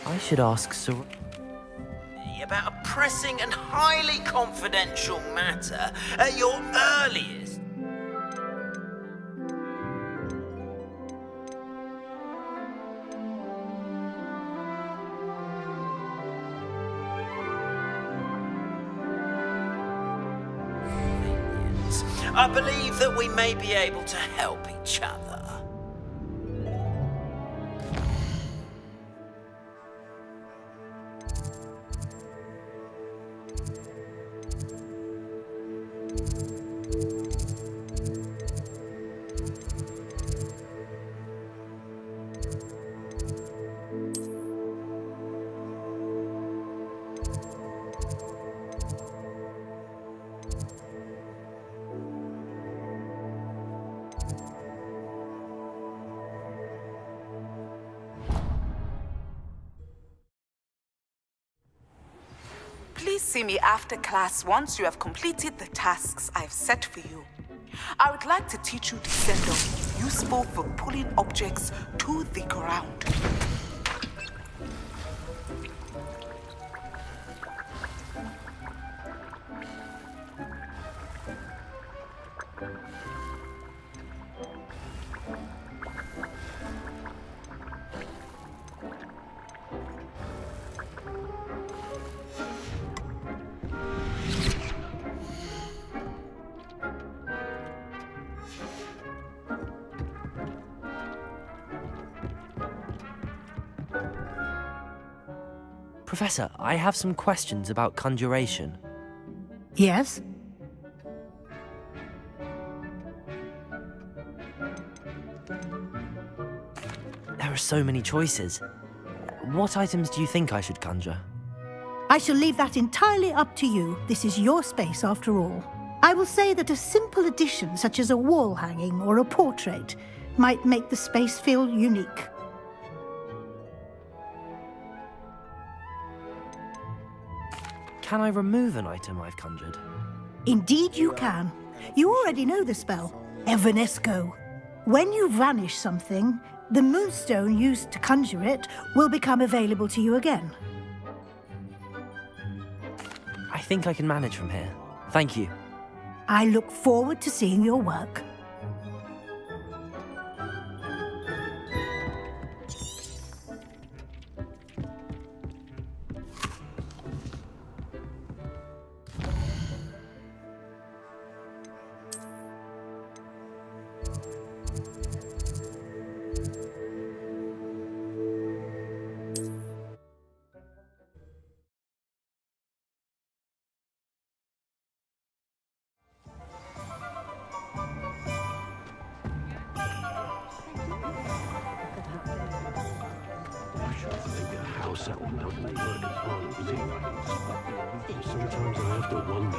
I should ask Sir... About a pressing and highly confidential matter at your earliest. I believe that we may be able to help each other. Please see me after class once you have completed the tasks I've set for you. I would like to teach you Descendo, useful for pulling objects to the ground. Professor, I have some questions about conjuration. Yes? There are so many choices. What items do you think I should conjure? I shall leave that entirely up to you. This is your space after all. I will say that a simple addition such as a wall hanging or a portrait might make the space feel unique. Can I remove an item I've conjured? Indeed you can. You already know the spell, Evanesco. When you vanish something, the moonstone used to conjure it will become available to you again. I think I can manage from here. Thank you. I look forward to seeing your work. Sometimes I have to wonder.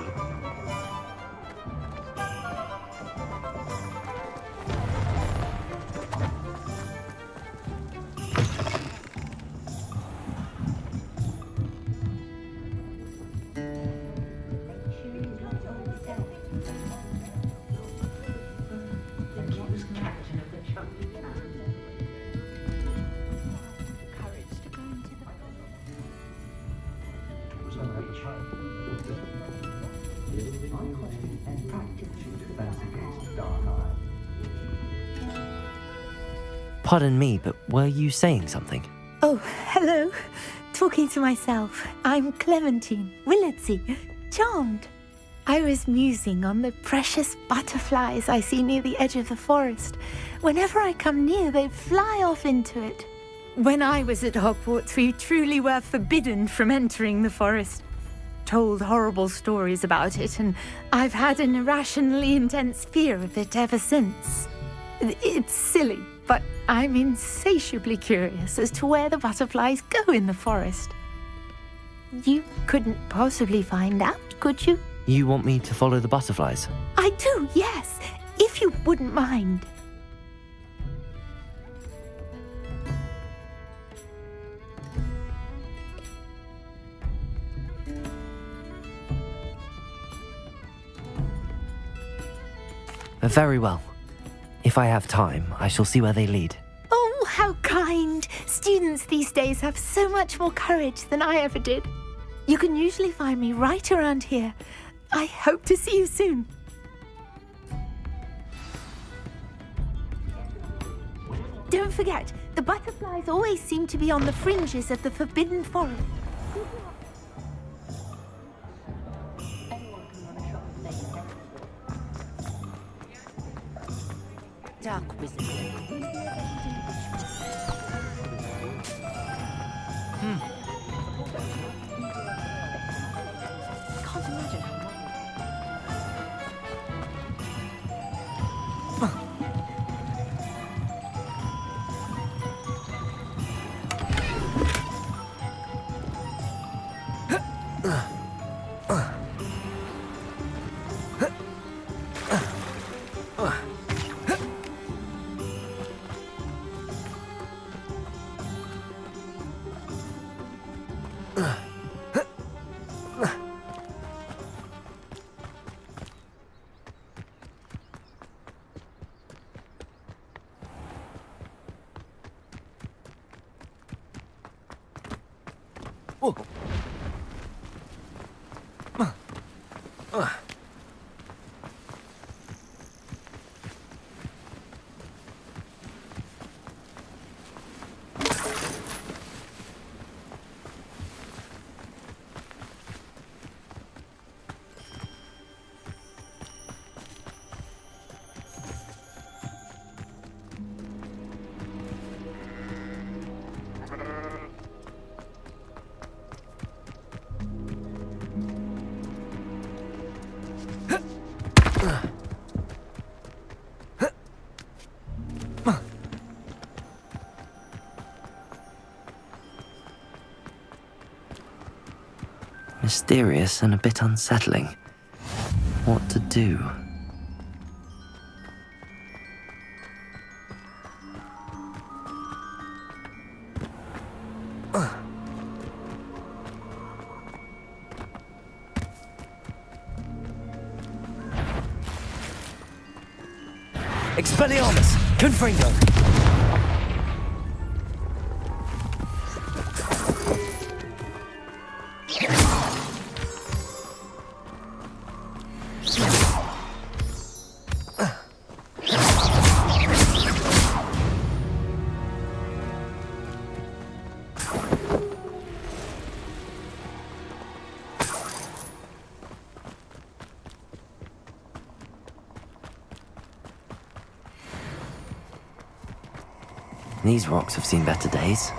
Pardon me, but were you saying something? Oh, hello. Talking to myself. I'm Clementine Willardsey. Charmed. I was musing on the precious butterflies I see near the edge of the forest. Whenever I come near, they fly off into it. When I was at Hogwarts, we truly were forbidden from entering the forest. Told horrible stories about it, and I've had an irrationally intense fear of it ever since. It's silly, but I'm insatiably curious as to where the butterflies go in the forest. You couldn't possibly find out, could you? You want me to follow the butterflies? I do, yes, if you wouldn't mind. Very well. If I have time, I shall see where they lead. Oh, how kind! Students these days have so much more courage than I ever did. You can usually find me right around here. I hope to see you soon. Don't forget, the butterflies always seem to be on the fringes of the Forbidden Forest. Dark wizard. Can't imagine how Mysterious and a bit unsettling. What to do? Expelliarmus! Confringo! These rocks have seen better days.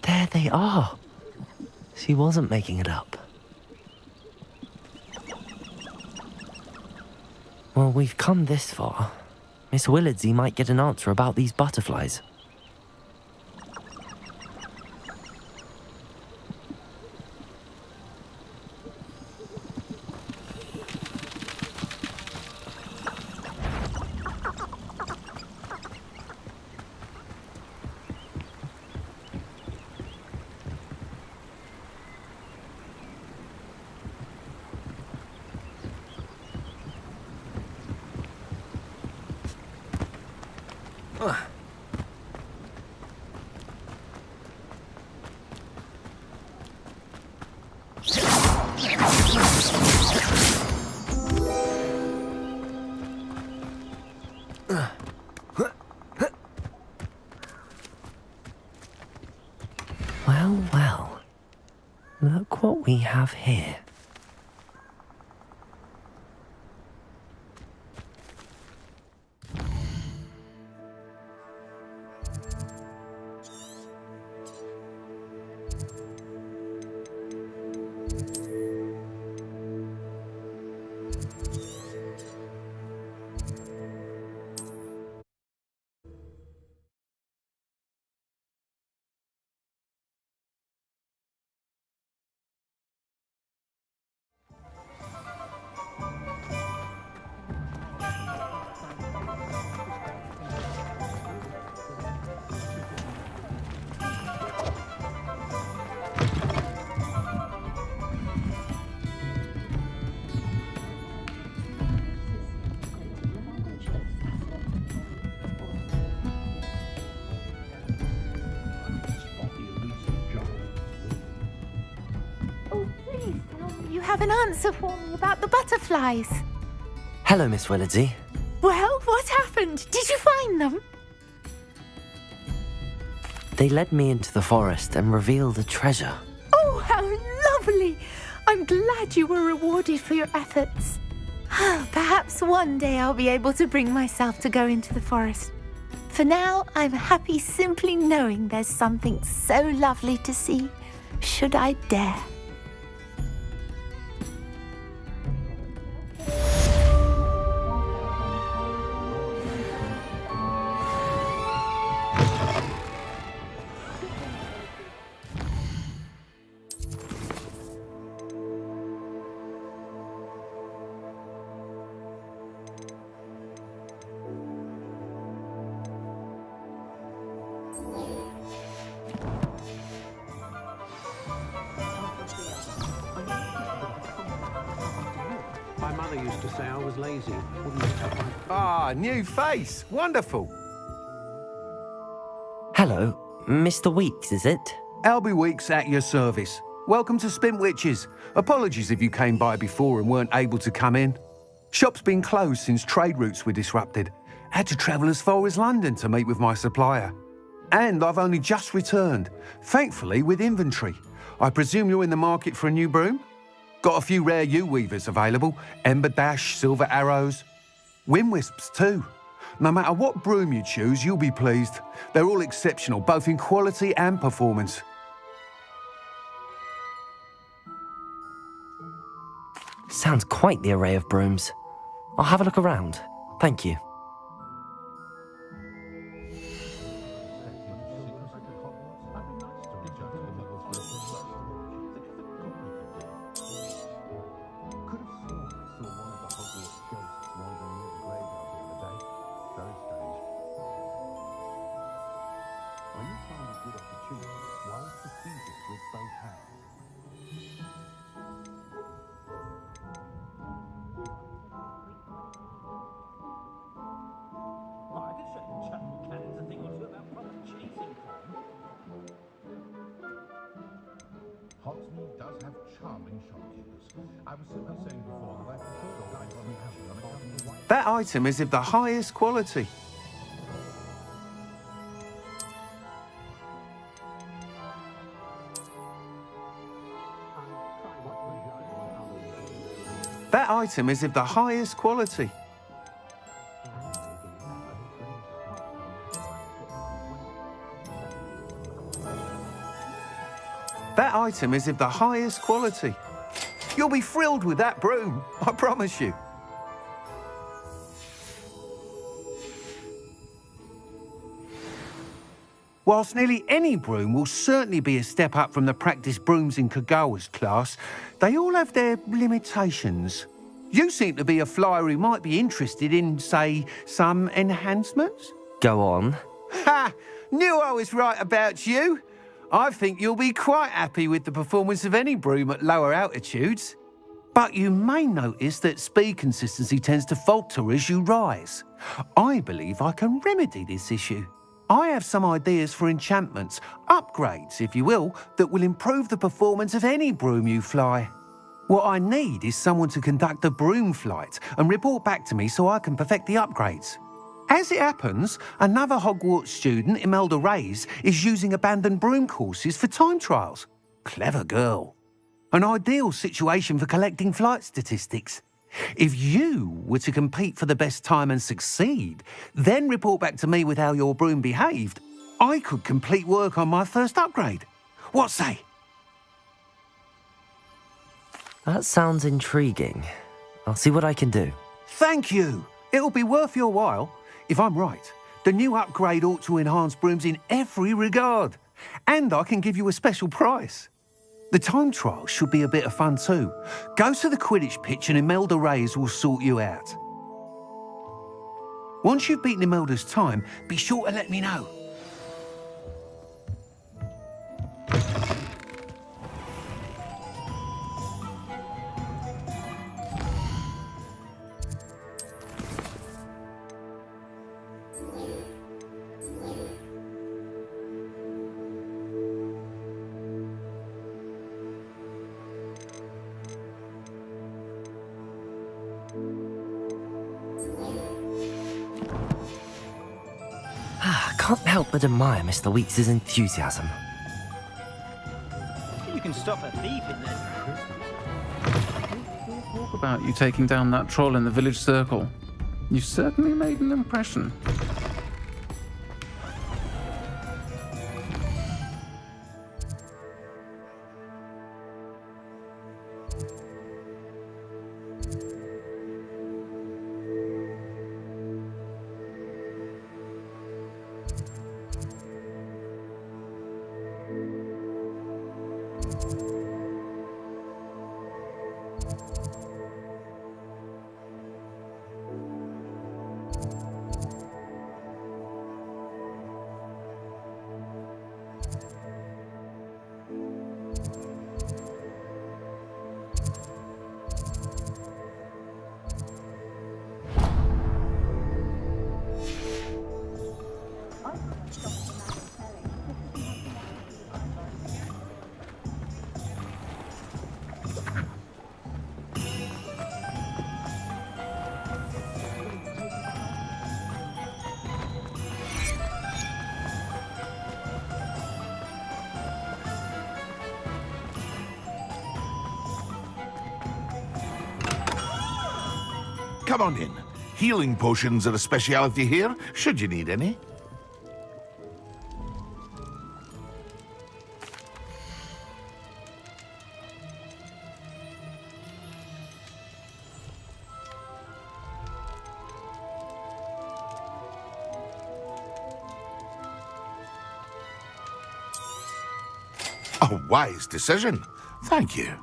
There they are. She wasn't making it up. Well, we've come this far. Miss Willardsey might get an answer about these butterflies. have here? Oh, please tell me you have an answer for me about the butterflies. Hello, Miss Willitsy. Well, what happened? Did you find them? They led me into the forest and revealed a treasure. Oh, how lovely! I'm glad you were rewarded for your efforts. Perhaps one day I'll be able to bring myself to go into the forest. For now, I'm happy simply knowing there's something so lovely to see, should I dare. My mother used to say I was lazy. Wouldn't it? Ah, new face. Wonderful. Hello, Mr. Weeks, is it? Albie Weeks at your service. Welcome to Spintwitches. Apologies if you came by before and weren't able to come in. Shop's been closed since trade routes were disrupted. Had to travel as far as London to meet with my supplier. And I've only just returned, thankfully with inventory. I presume you're in the market for a new broom? Got a few rare yew-weavers available, Ember Dash, Silver Arrows. Wind Wisps too. No matter what broom you choose, you'll be pleased. They're all exceptional, both in quality and performance. Sounds quite the array of brooms. I'll have a look around. Thank you. Hogsmeade does have charming shopkeepers. I was simply saying before that I prefer the guide on the action on account of the white. That item is of the highest quality. That item is of the highest quality. That item is of the highest quality. You'll be thrilled with that broom, I promise you. Whilst nearly any broom will certainly be a step up from the practice brooms in Kagawa's class, they all have their limitations. You seem to be a flyer who might be interested in, say, some enhancements? Go on. Ha! Knew I was right about you. I think you'll be quite happy with the performance of any broom at lower altitudes. But you may notice that speed consistency tends to falter as you rise. I believe I can remedy this issue. I have some ideas for enchantments, upgrades, if you will, that will improve the performance of any broom you fly. What I need is someone to conduct a broom flight and report back to me so I can perfect the upgrades. As it happens, another Hogwarts student, Imelda Reyes, is using abandoned broom courses for time trials. Clever girl. An ideal situation for collecting flight statistics. If you were to compete for the best time and succeed, then report back to me with how your broom behaved, I could complete work on my first upgrade. What say? That sounds intriguing. I'll see what I can do. Thank you. It'll be worth your while. If I'm right, the new upgrade ought to enhance brooms in every regard. And I can give you a special price. The time trial should be a bit of fun too. Go to the Quidditch pitch and Imelda Reyes will sort you out. Once you've beaten Imelda's time, be sure to let me know. Can't help but admire Mr. Weeks' enthusiasm. You can stop a thief in there. Talk about you taking down that troll in the village circle. You certainly made an impression. Come on in. Healing potions are a speciality here, should you need any. A wise decision. Thank you.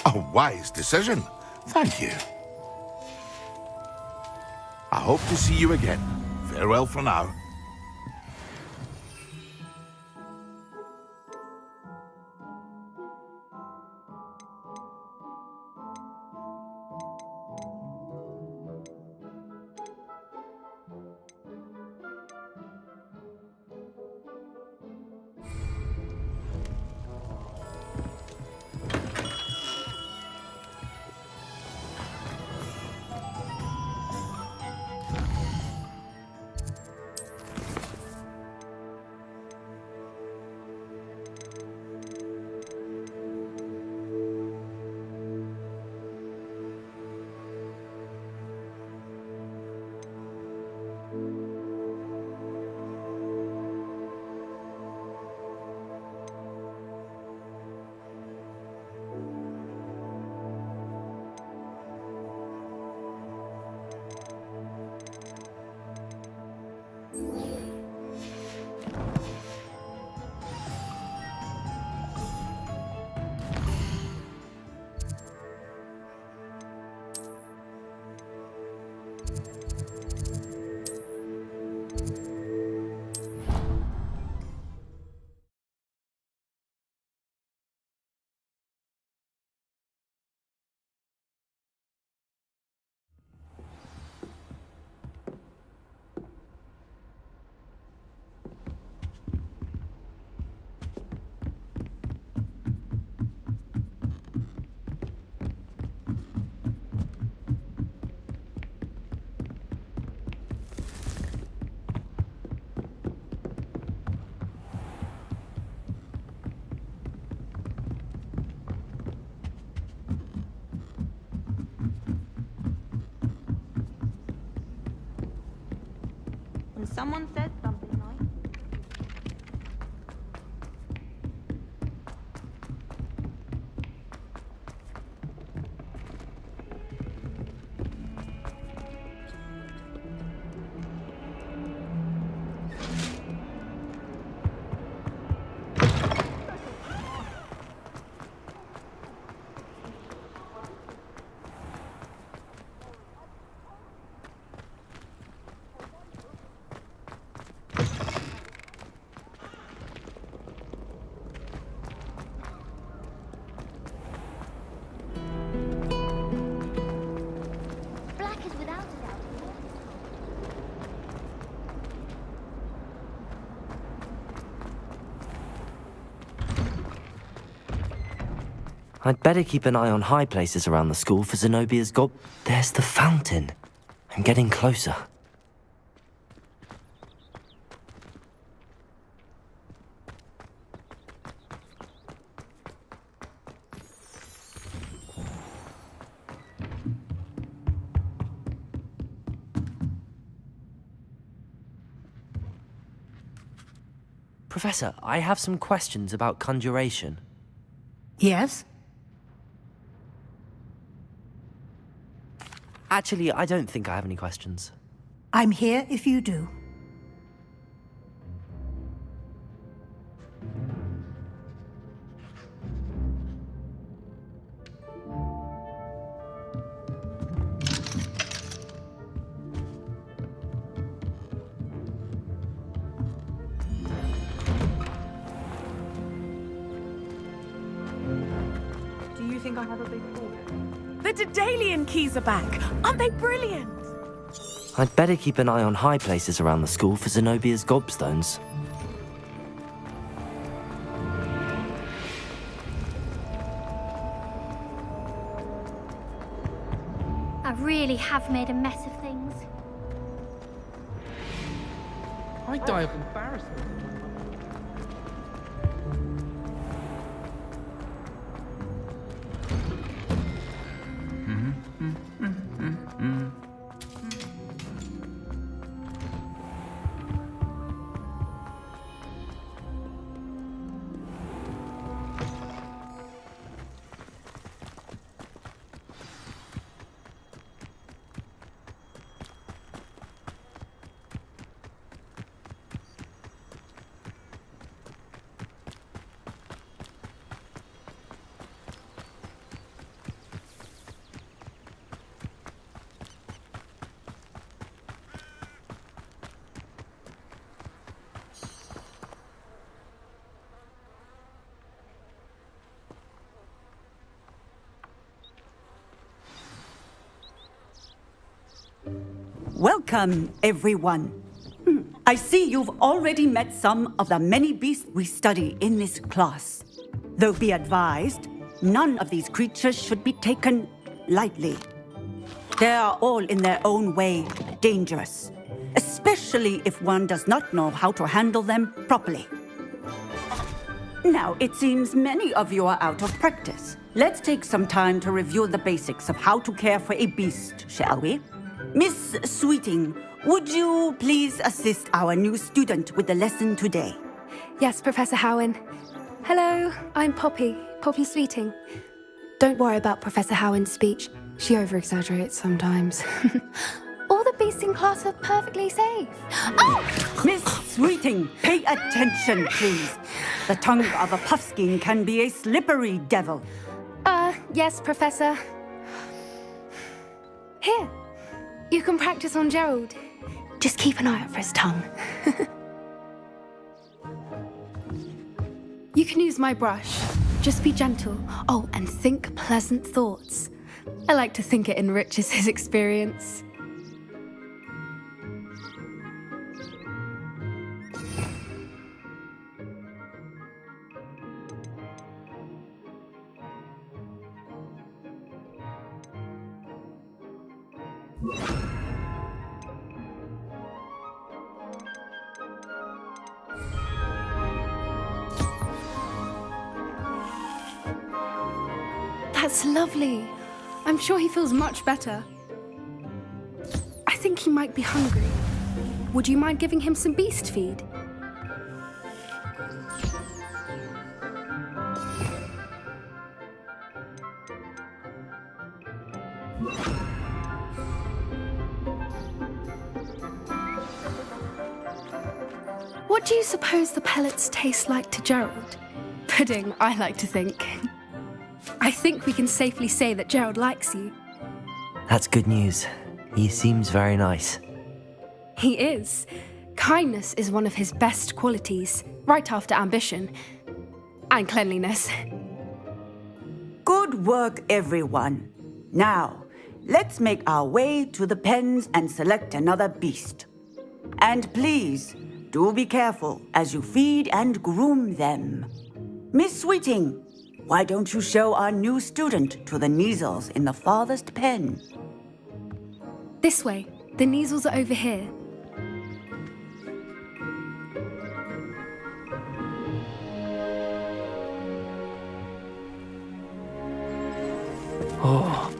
A wise decision. Thank you. I hope to see you again. Farewell for now. Someone said something nice. Black is without a doubt. I'd better keep an eye on high places around the school for Zenobia's gob. There's the fountain. I'm getting closer. Professor, I have some questions about conjuration. Yes? Actually, I don't think I have any questions. I'm here if you do. Do you think I have a big forehead? The Daedalian keys are back. Aren't they brilliant? I'd better keep an eye on high places around the school for Zenobia's gobstones. I really have made a mess of things. I die of embarrassment. Welcome, everyone. I see you've already met some of the many beasts we study in this class. Though be advised, none of these creatures should be taken lightly. They are all in their own way dangerous, especially if one does not know how to handle them properly. Now, it seems many of you are out of practice. Let's take some time to review the basics of how to care for a beast, shall we? Miss Sweeting, would you please assist our new student with the lesson today? Yes, Professor Howen. Hello, I'm Poppy Sweeting. Don't worry about Professor Howen's speech. She over-exaggerates sometimes. All the beasts in class are perfectly safe. Oh! Miss Sweeting, pay attention, please. The tongue of a puffskein can be a slippery devil. Yes, Professor. Here, you can practice on Gerald. Just keep an eye out for his tongue. You can use my brush. Just be gentle. Oh, and think pleasant thoughts. I like to think it enriches his experience. That's lovely. I'm sure he feels much better. I think he might be hungry. Would you mind giving him some beast feed? What do you suppose the pellets taste like to Gerald? Pudding, I like to think. I think we can safely say that Gerald likes you. That's good news. He seems very nice. He is. Kindness is one of his best qualities, right after ambition. And cleanliness. Good work, everyone. Now, let's make our way to the pens and select another beast. And please, do be careful as you feed and groom them. Miss Sweeting, why don't you show our new student to the Neasels in the farthest pen? This way. The Neasels are over here. Oh,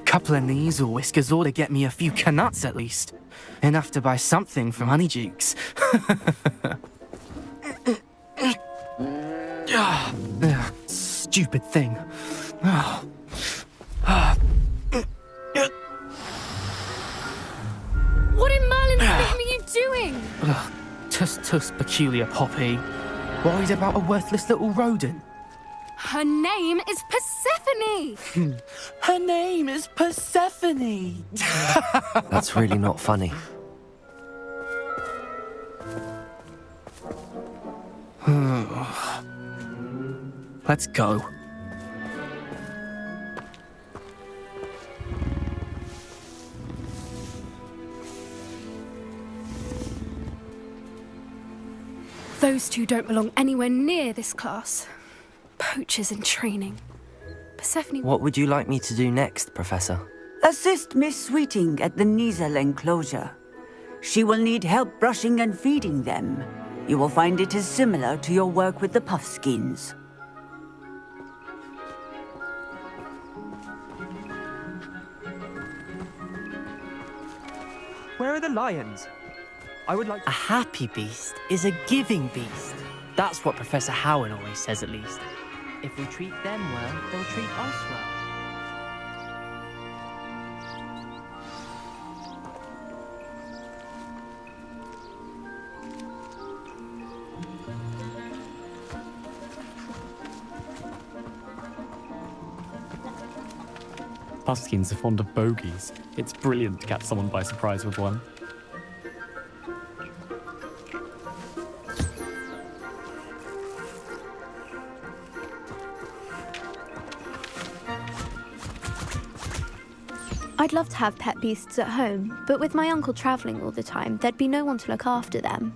couple of Neasel whiskers ought to get me a few canuts at least. Enough to buy something from Honeydukes. Stupid thing. What in Merlin's name are you doing? Tuss, peculiar Poppy. Worried about a worthless little rodent? Her name is Persephone! Her name is Persephone! That's really not funny. Let's go. Those two don't belong anywhere near this class. Poachers in training. Persephone... What would you like me to do next, Professor? Assist Miss Sweeting at the Neasel enclosure. She will need help brushing and feeding them. You will find it is similar to your work with the Puffskins. Where are the lions? I would like... A happy beast is a giving beast. That's what Professor Howen always says, at least. If we treat them well, they'll treat us well. Puffskins are fond of bogies. It's brilliant to catch someone by surprise with one. I'd love to have pet beasts at home, but with my uncle travelling all the time, there'd be no one to look after them.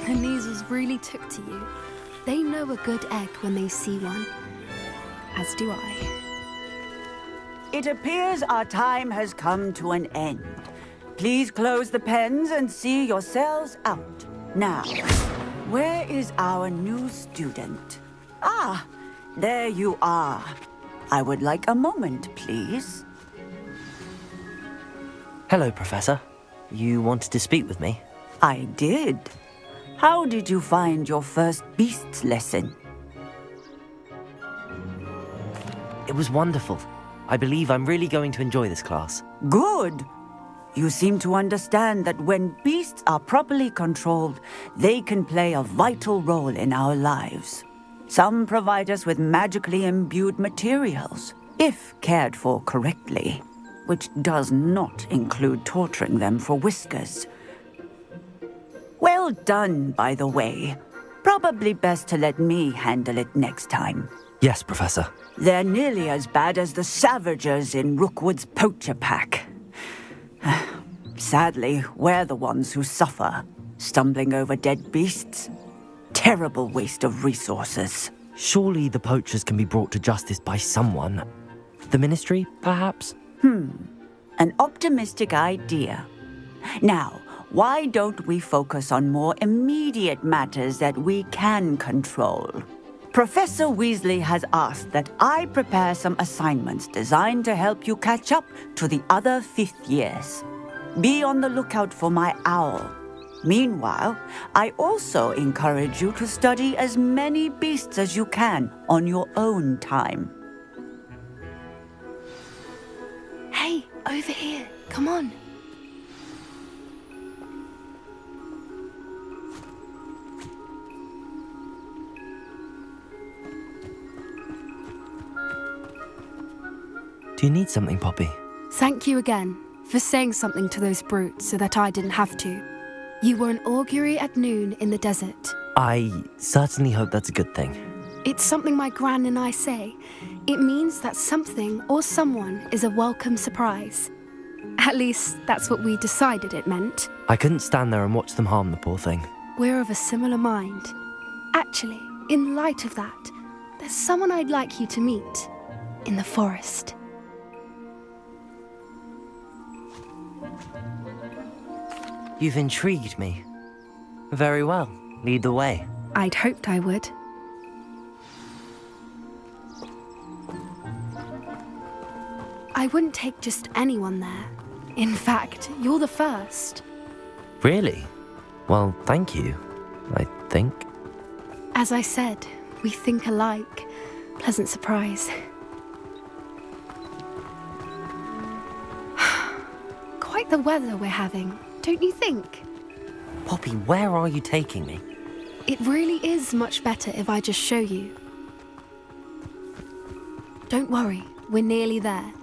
The Neasels really took to you. They know a good egg when they see one. As do I. It appears our time has come to an end. Please close the pens and see yourselves out. Now, where is our new student? Ah, there you are. I would like a moment, please. Hello, Professor. You wanted to speak with me? I did. How did you find your first beasts lesson? It was wonderful. I believe I'm really going to enjoy this class. Good. You seem to understand that when beasts are properly controlled, they can play a vital role in our lives. Some provide us with magically imbued materials, if cared for correctly, which does not include torturing them for whiskers. Well done, by the way. Probably best to let me handle it next time. Yes, Professor. They're nearly as bad as the Savagers in Rookwood's poacher pack. Sadly, we're the ones who suffer, stumbling over dead beasts. terrible waste of resources. Surely the poachers can be brought to justice by someone. The Ministry, perhaps? An optimistic idea. Now, why don't we focus on more immediate matters that we can control? Professor Weasley has asked that I prepare some assignments designed to help you catch up to the other 5th years. Be on the lookout for my owl. Meanwhile, I also encourage you to study as many beasts as you can on your own time. Hey, over here. Come on. Do you need something, Poppy? Thank you again for saying something to those brutes so that I didn't have to. You were an augury at noon in the desert. I certainly hope that's a good thing. It's something my gran and I say. It means that something or someone is a welcome surprise. At least, that's what we decided it meant. I couldn't stand there and watch them harm the poor thing. We're of a similar mind. Actually, in light of that, there's someone I'd like you to meet in the forest. You've intrigued me. Very well. Lead the way. I'd hoped I would. I wouldn't take just anyone there. In fact, you're the first. Really? Well, thank you, I think. As I said, we think alike. Pleasant surprise. Quite the weather we're having, don't you think? Poppy, where are you taking me? It really is much better if I just show you. Don't worry, we're nearly there.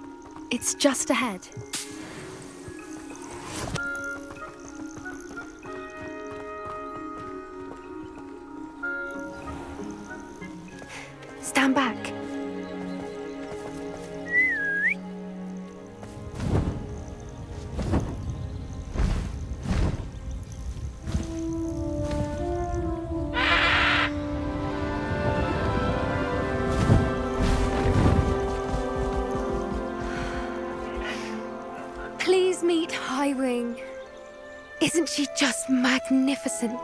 It's just ahead. Stand back. Please meet Highwing. Isn't she just magnificent?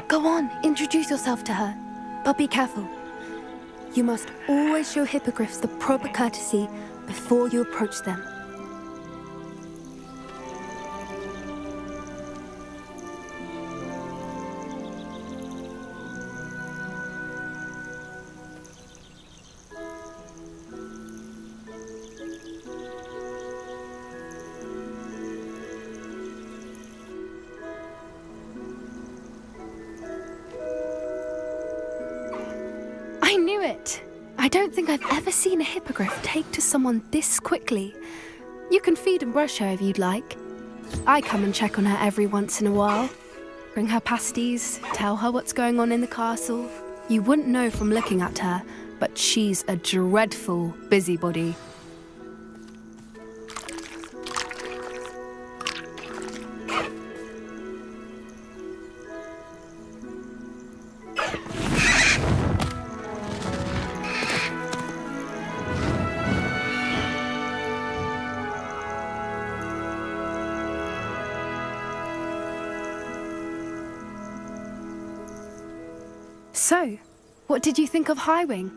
Go on, introduce yourself to her. But be careful. You must always show hippogriffs the proper courtesy before you approach them. I knew it! I don't think I've ever seen a hippogriff take to someone this quickly. You can feed and brush her if you'd like. I come and check on her every once in a while. Bring her pasties, tell her what's going on in the castle. You wouldn't know from looking at her, but she's a dreadful busybody. So, what did you think of Highwing?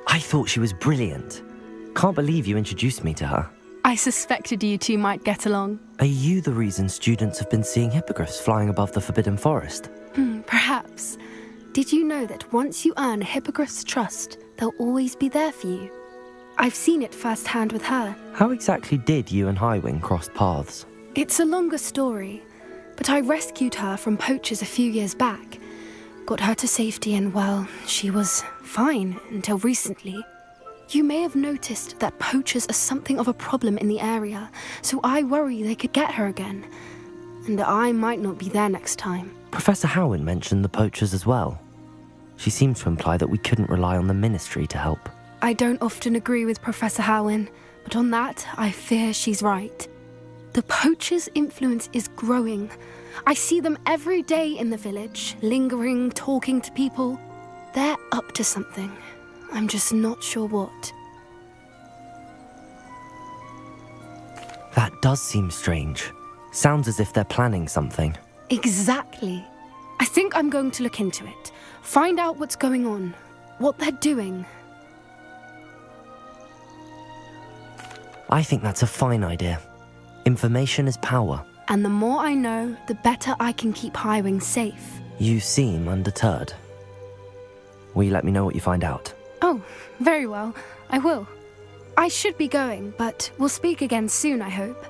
I thought she was brilliant. Can't believe you introduced me to her. I suspected you two might get along. Are you the reason students have been seeing hippogriffs flying above the Forbidden Forest? Perhaps. Did you know that once you earn a hippogriff's trust, they'll always be there for you? I've seen it firsthand with her. How exactly did you and Highwing cross paths? It's a longer story, but I rescued her from poachers a few years back. Got her to safety and, well, she was fine until recently. You may have noticed that poachers are something of a problem in the area, so I worry they could get her again. And I might not be there next time. Professor Howen mentioned the poachers as well. She seemed to imply that we couldn't rely on the Ministry to help. I don't often agree with Professor Howen, but on that, I fear she's right. The poachers' influence is growing, I see them every day in the village, lingering, talking to people. They're up to something. I'm just not sure what. That does seem strange. Sounds as if they're planning something. Exactly. I think I'm going to look into it. Find out what's going on. What they're doing. I think that's a fine idea. Information is power. And the more I know, the better I can keep Highwing safe. You seem undeterred. Will you let me know what you find out? Oh, very well. I will. I should be going, but we'll speak again soon, I hope.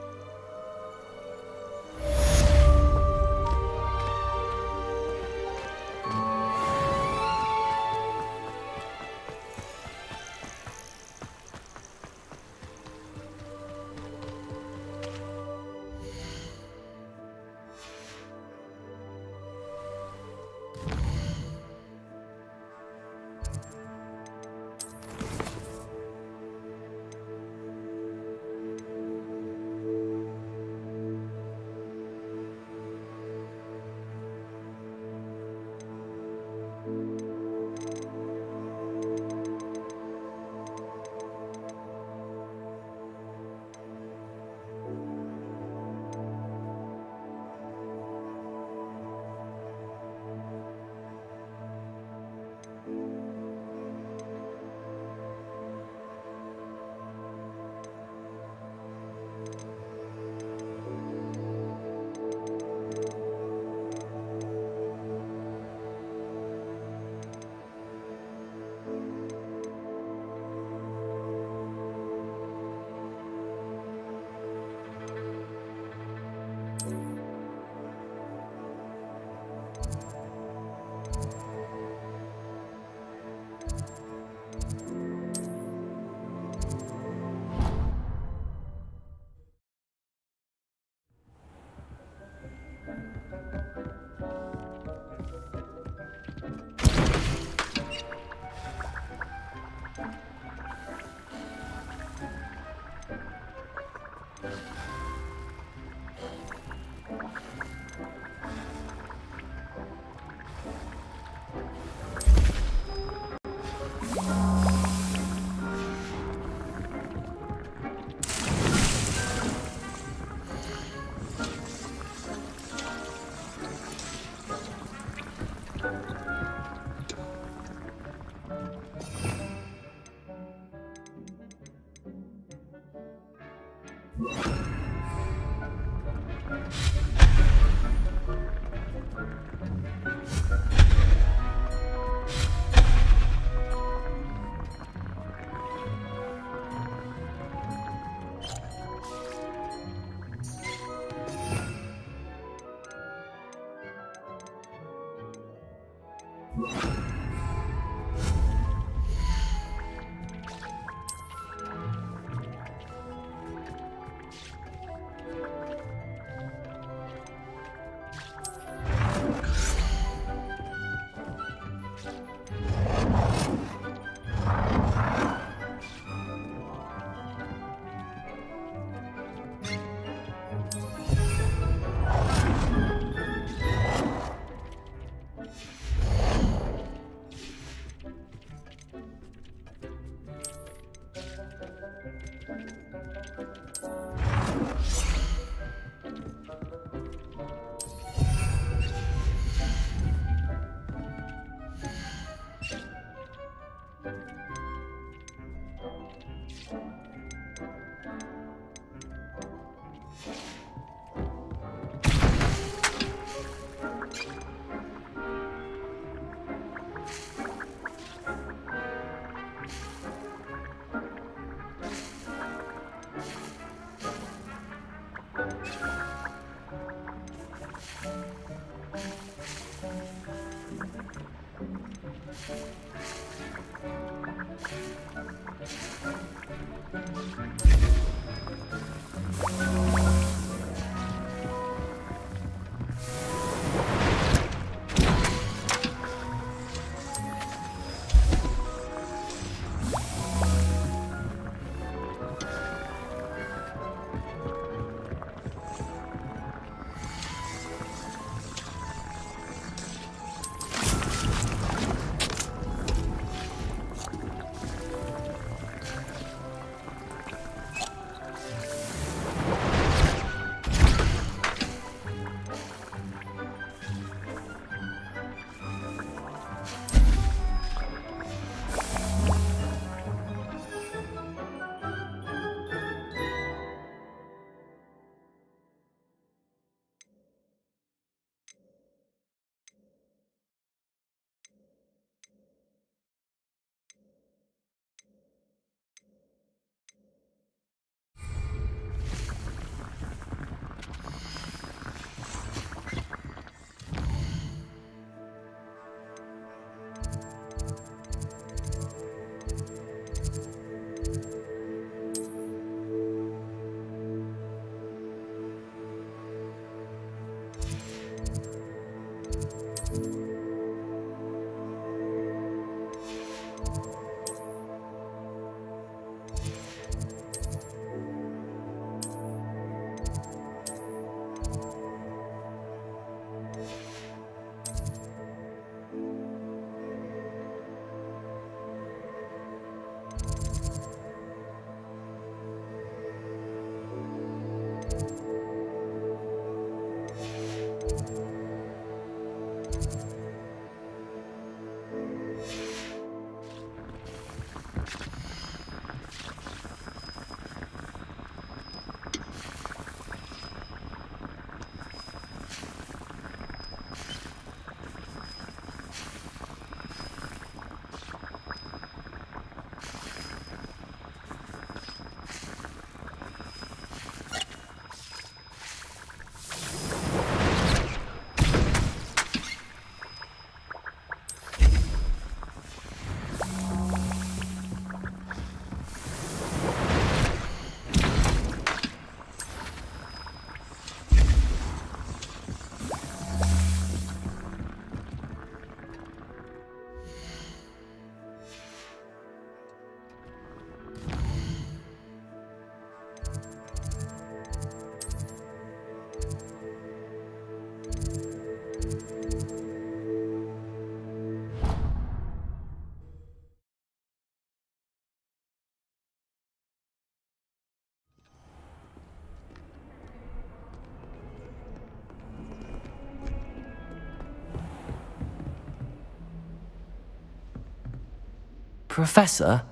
Professor,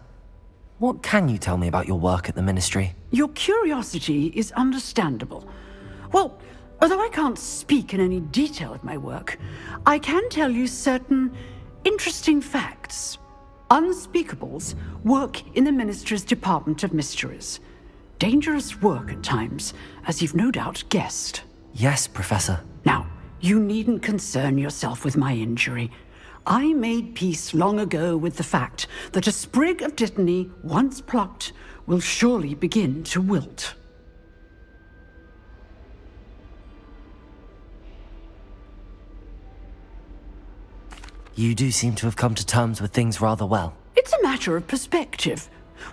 what can you tell me about your work at the Ministry? Your curiosity is understandable. Well, although I can't speak in any detail of my work, I can tell you certain interesting facts. Unspeakables work in the Ministry's Department of Mysteries. Dangerous work at times, as you've no doubt guessed. Yes, Professor. Now, you needn't concern yourself with my injury. I made peace long ago with the fact that a sprig of dittany, once plucked, will surely begin to wilt. You do seem to have come to terms with things rather well. It's a matter of perspective.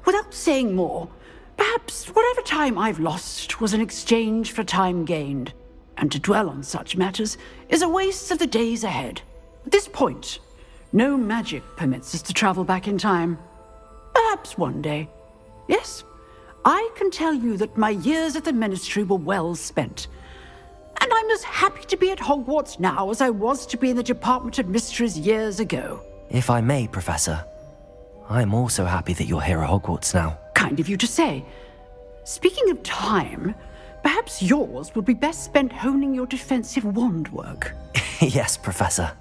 Without saying more, perhaps whatever time I've lost was an exchange for time gained. And to dwell on such matters is a waste of the days ahead. At this point, no magic permits us to travel back in time. Perhaps one day. Yes, I can tell you that my years at the Ministry were well spent. And I'm as happy to be at Hogwarts now as I was to be in the Department of Mysteries years ago. If I may, Professor, I'm also happy that you're here at Hogwarts now. Kind of you to say. Speaking of time, perhaps yours would be best spent honing your defensive wand work. Yes, Professor.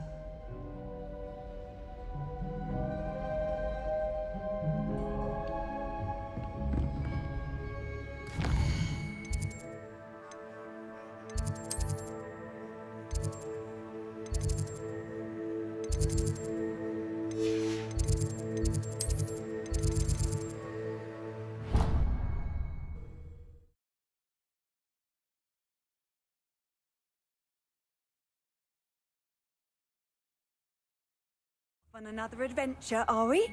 On another adventure, are we?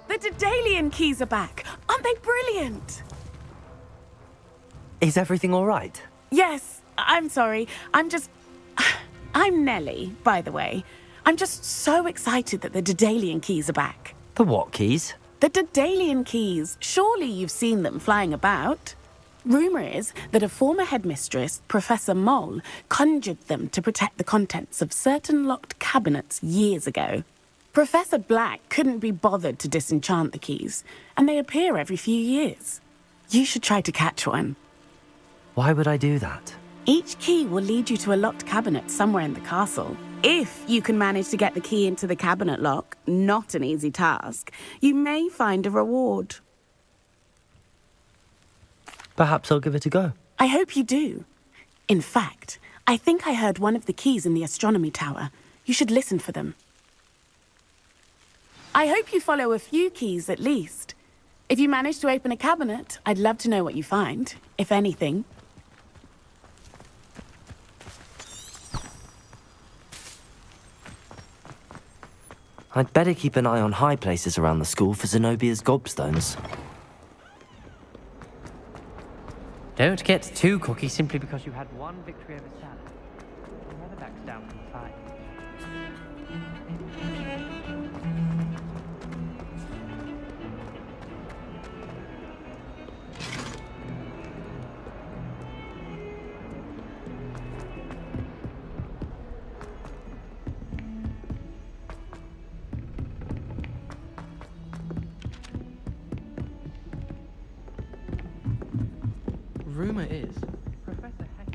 The Daedalian keys are back. Aren't they brilliant? Is everything all right? Yes, I'm sorry. I'm Nellie, by the way. I'm just so excited that the Daedalian keys are back. The what keys? The Daedalian keys. Surely you've seen them flying about. Rumour is that a former headmistress, Professor Moll, conjured them to protect the contents of certain locked cabinets years ago. Professor Black couldn't be bothered to disenchant the keys, and they appear every few years. You should try to catch one. Why would I do that? Each key will lead you to a locked cabinet somewhere in the castle. If you can manage to get the key into the cabinet lock, not an easy task, you may find a reward. Perhaps I'll give it a go. I hope you do. In fact, I think I heard one of the keys in the astronomy tower. You should listen for them. I hope you follow a few keys at least. If you manage to open a cabinet, I'd love to know what you find, if anything. I'd better keep an eye on high places around the school for Zenobia's gobstones. Don't get too cocky simply because you had one victory over Sally. She never backs down from a fight. Rumor is Professor Hay.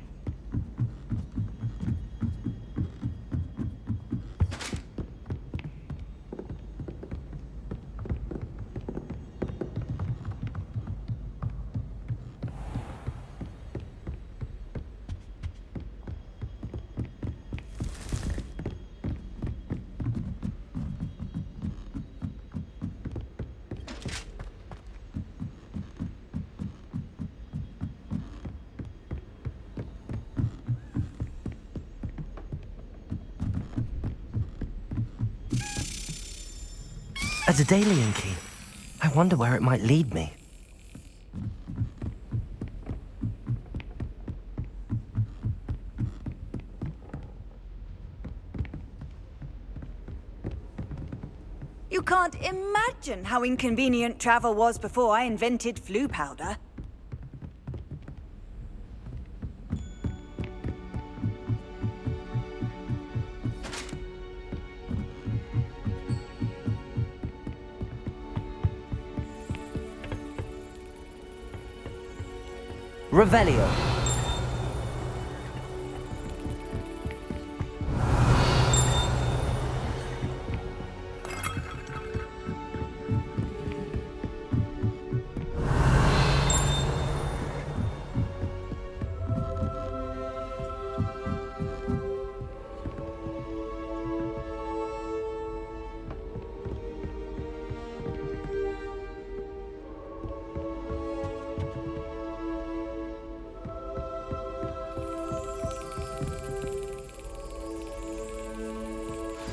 A Daedalian key. I wonder where it might lead me. can't imagine how inconvenient travel was before I invented flu powder. Revelio.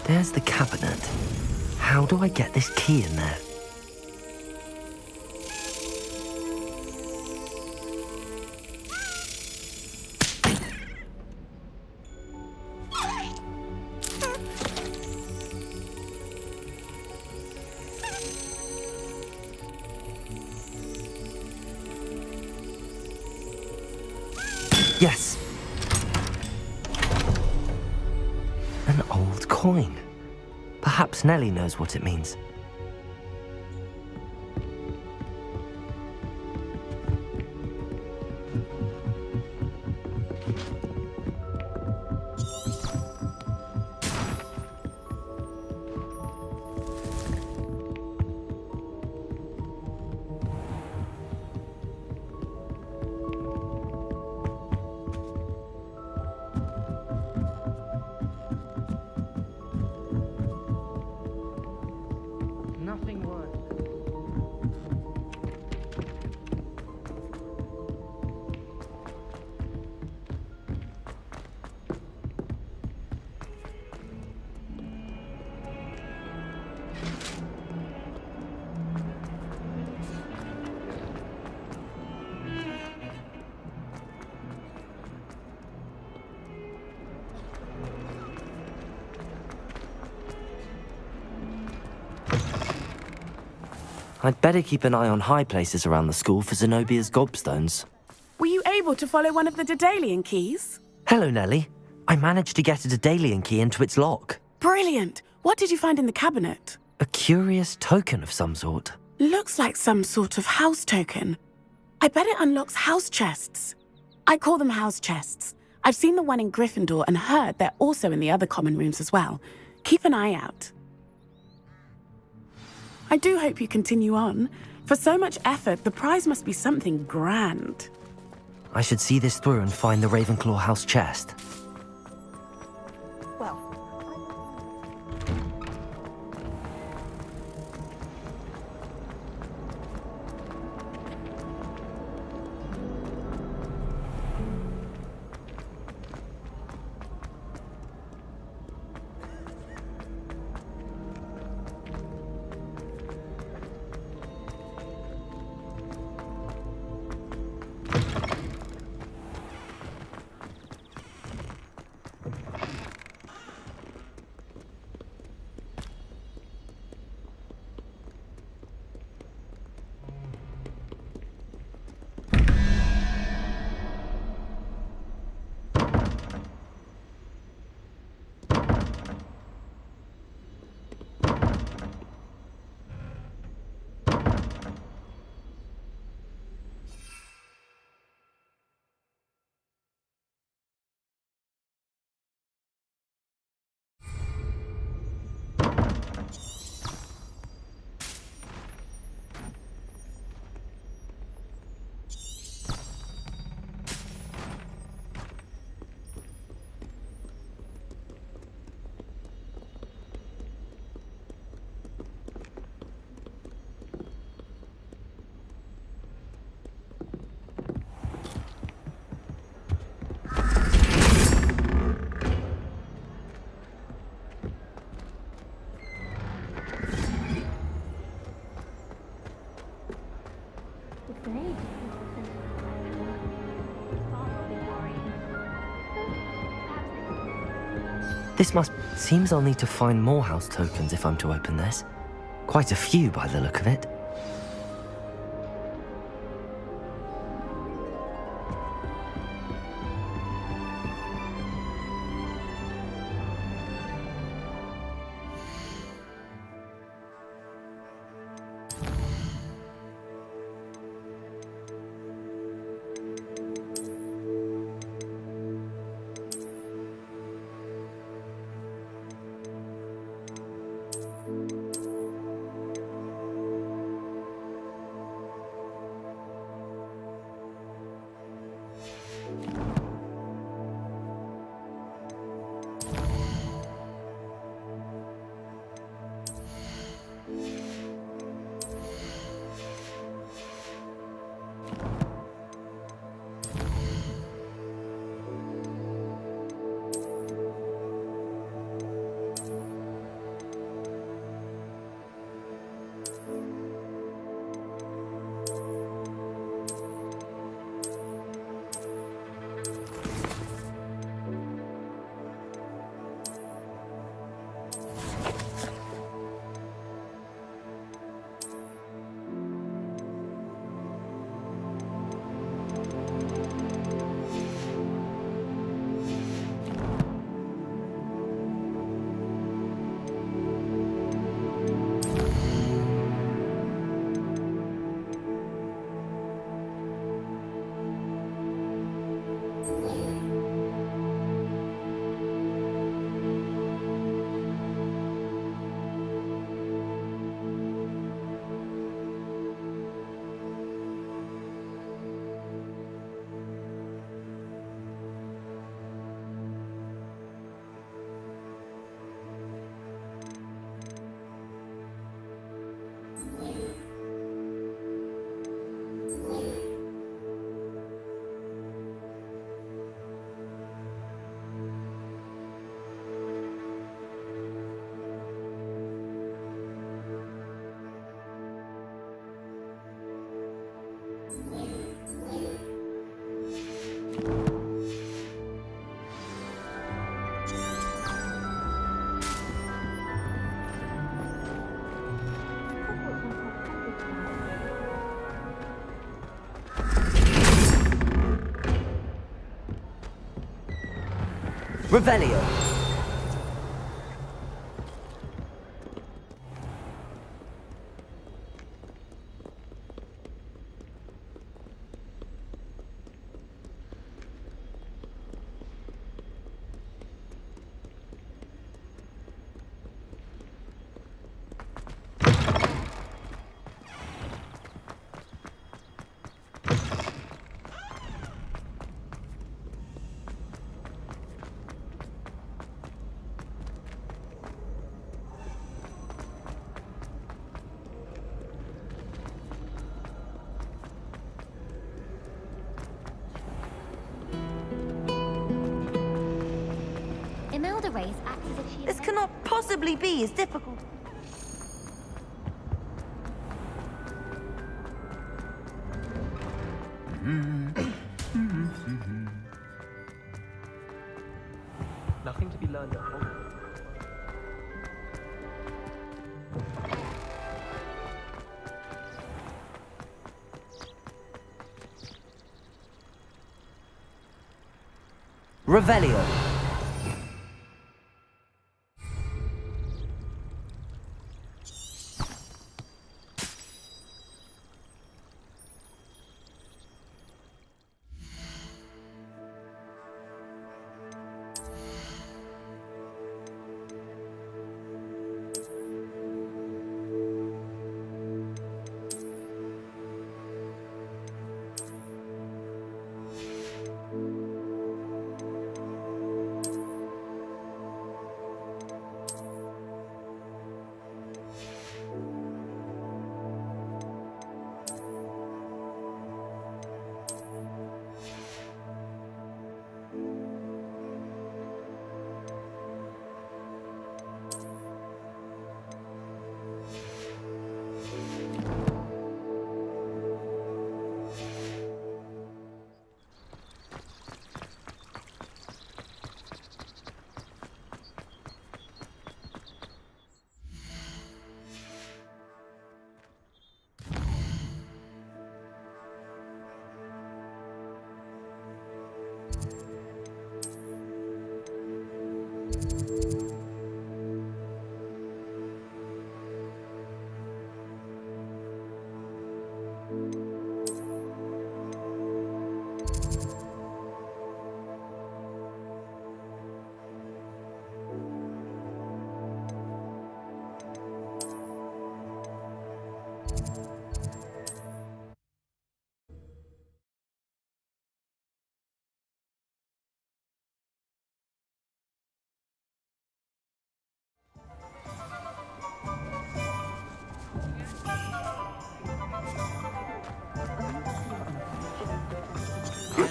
There's the cabinet. How do I get this key in there? Yes! An old coin. Perhaps Nellie knows what it means. Nothing works. I'd better keep an eye on high places around the school for Zenobia's gobstones. Were you able to follow one of the Daedalian keys? Hello, Nellie. I managed to get a Daedalian key into its lock. Brilliant! What did you find in the cabinet? A curious token of some sort. Looks like some sort of house token. I bet it unlocks house chests. I call them house chests. I've seen the one in Gryffindor and heard they're also in the other common rooms as well. Keep an eye out. I do hope you continue on. For so much effort, the prize must be something grand. I should see this through and find the Ravenclaw house chest. Seems I'll need to find more house tokens if I'm to open this. Quite a few by the look of it. Revelio. Imelda Reyes acts as if she... This cannot possibly be as difficult. Nothing to be learned at Hogwarts. Revelio.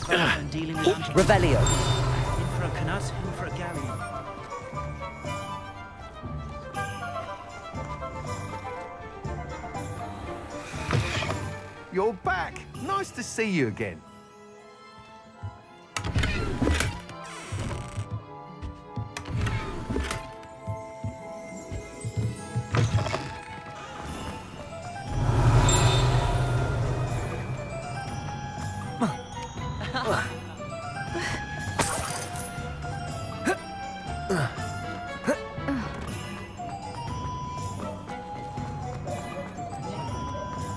and dealing with anti- Revelio. In for a canut, in for a galley. You're back. Nice to see you again.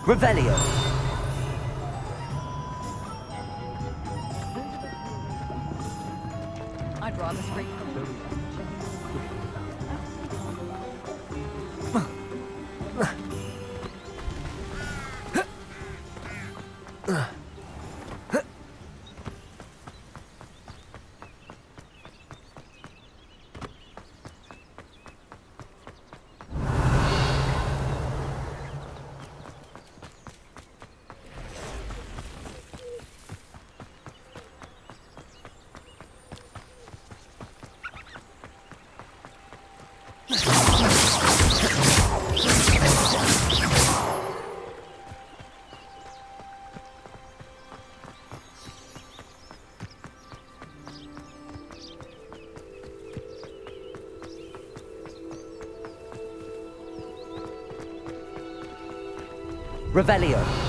Revelio. I'd rather scream. Revelio.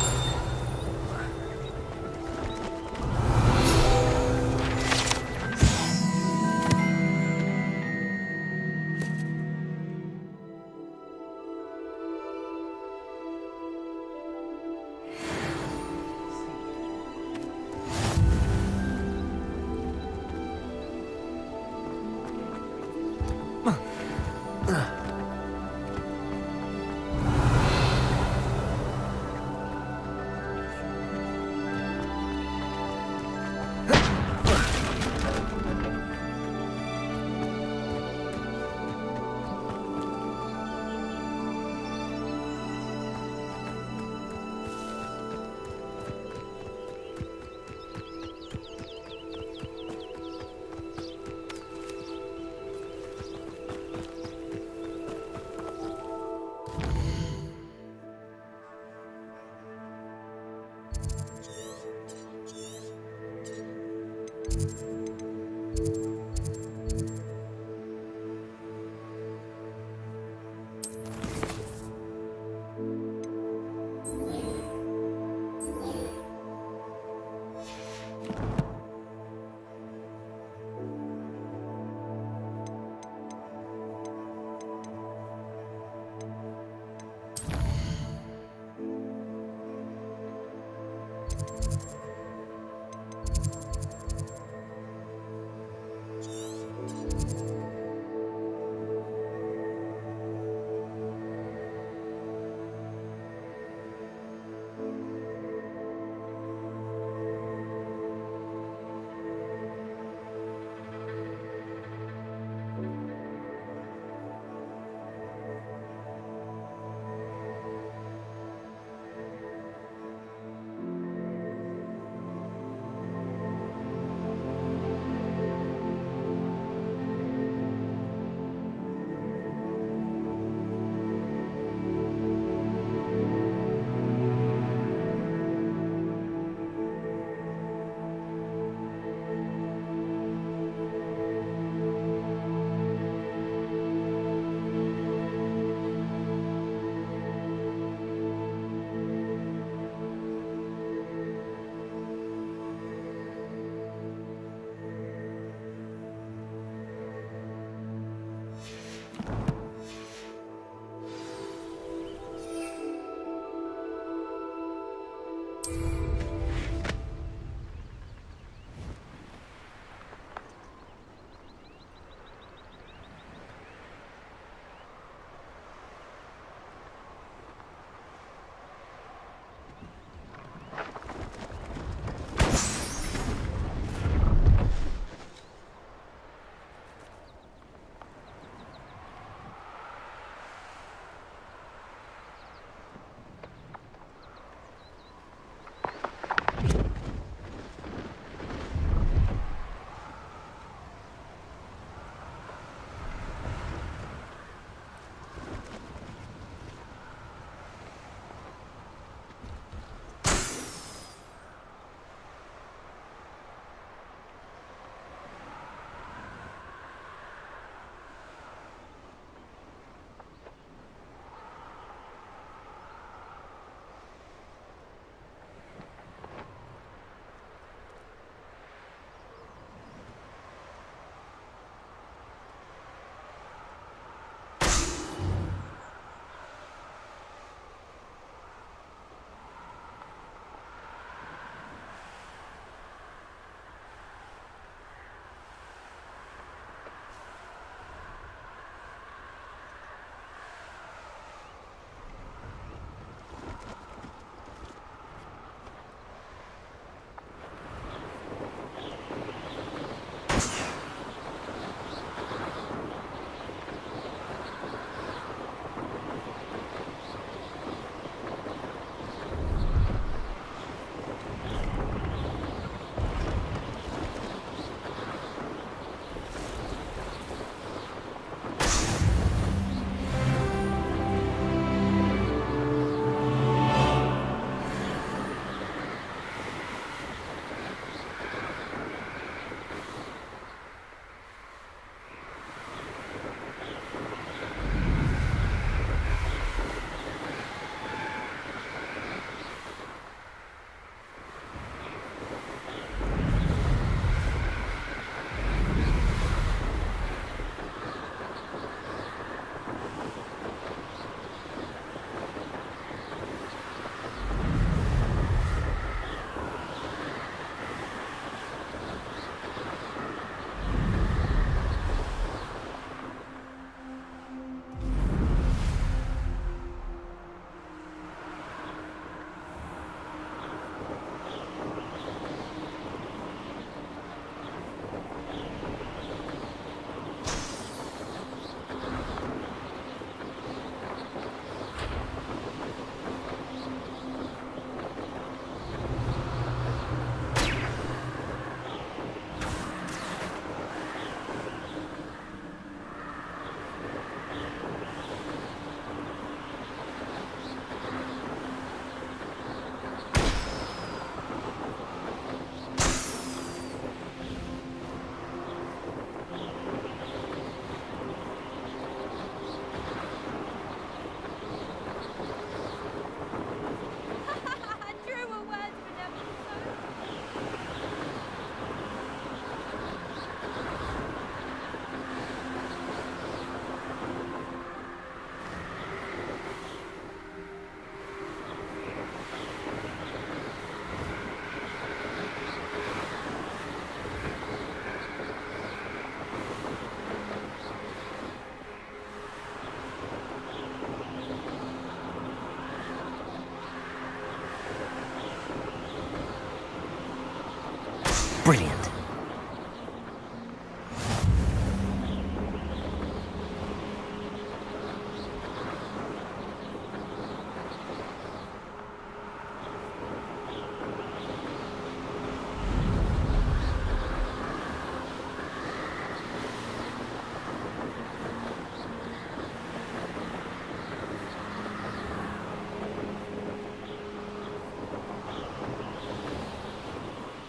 Brilliant.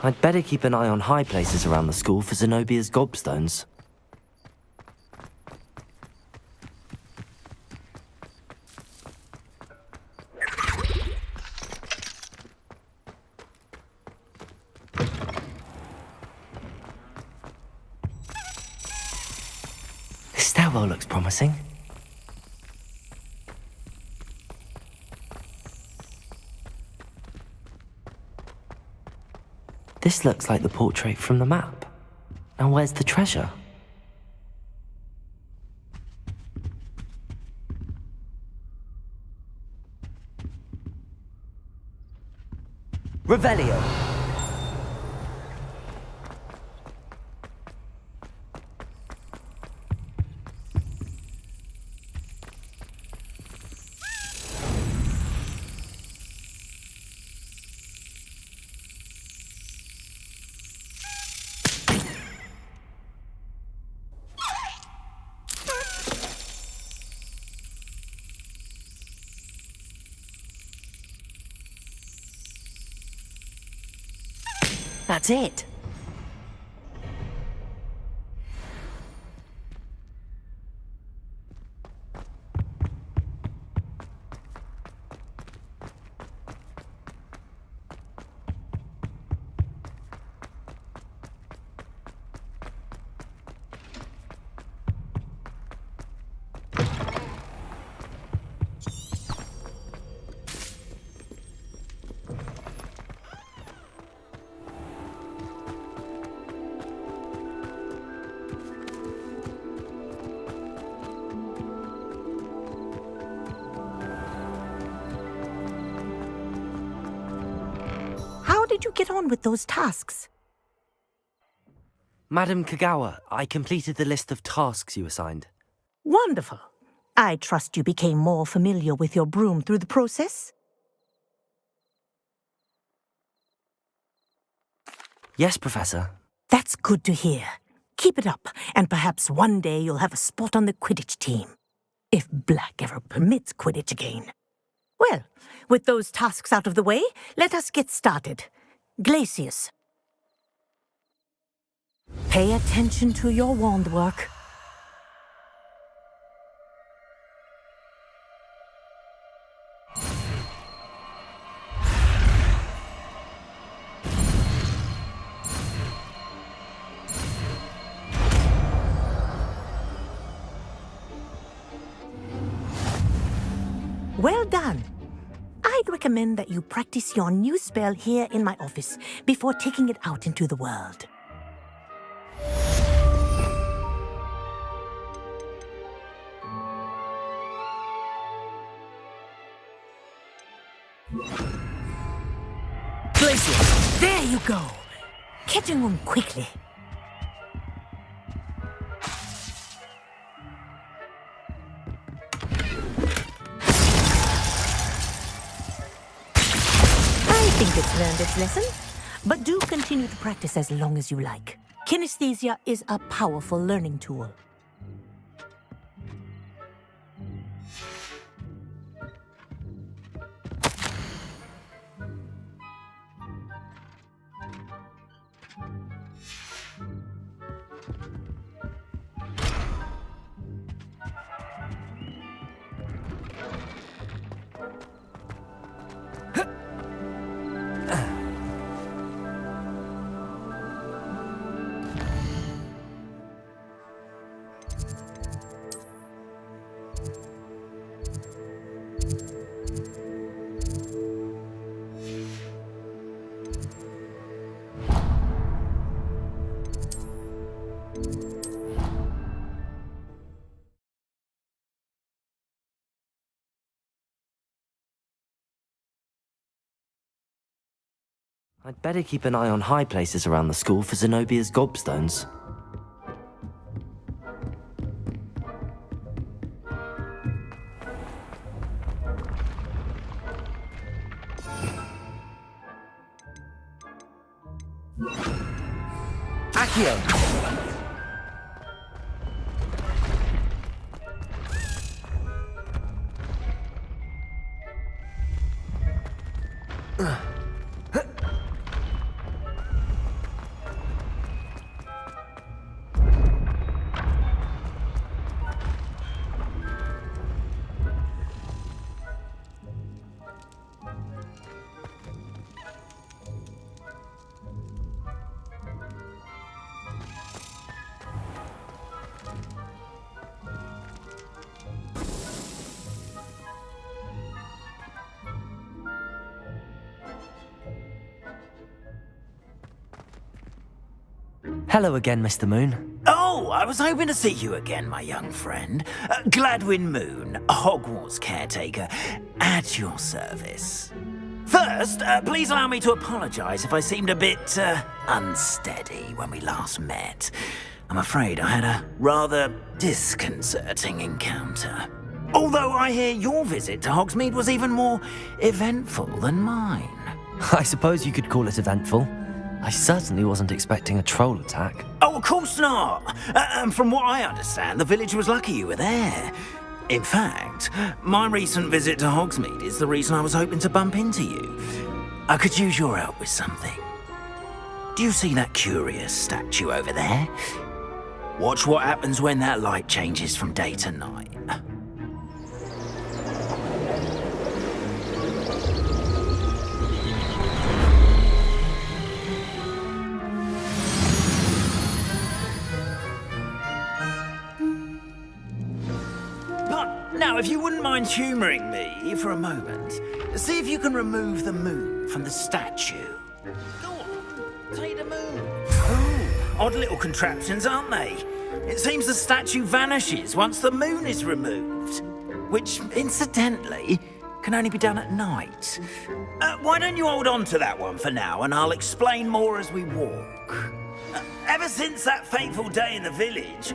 I'd better keep an eye on high places around the school for Zenobia's gobstones. This stairwell looks promising. This looks like the portrait from the map. Now where's the treasure? Revelio. That's it. How did you get on with those tasks? Madam Kagawa, I completed the list of tasks you assigned. Wonderful. I trust you became more familiar with your broom through the process? Yes, Professor. That's good to hear. Keep it up, and perhaps one day you'll have a spot on the Quidditch team. If Black ever permits Quidditch again. Well, with those tasks out of the way, let us get started. Glacius. Pay attention to your wand work. Well done. I'd recommend that you practice your new spell here in my office before taking it out into the world. Glacius! There you go. Catching on quickly. I think it's learned its lesson, but do continue to practice as long as you like. Kinesthesia is a powerful learning tool. I'd better keep an eye on high places around the school for Zenobia's gobstones. Accio! Hello again, Mr. Moon. Oh, I was hoping to see you again, my young friend. Gladwin Moon, Hogwarts caretaker, at your service. First, please allow me to apologise if I seemed a bit unsteady when we last met. I'm afraid I had a rather disconcerting encounter. Although I hear your visit to Hogsmeade was even more eventful than mine. I suppose you could call it eventful. I certainly wasn't expecting a troll attack. Oh, of course not. And from what I understand, the village was lucky you were there. In fact, my recent visit to Hogsmeade is the reason I was hoping to bump into you. I could use your help with something. Do you see that curious statue over there? Watch what happens when that light changes from day to night. Now, if you wouldn't mind humouring me for a moment, see if you can remove the moon from the statue. Go on, take the moon. Oh, odd little contraptions, aren't they? It seems the statue vanishes once the moon is removed, which, incidentally, can only be done at night. Why don't you hold on to that one for now, and I'll explain more as we walk. Ever since that fateful day in the village,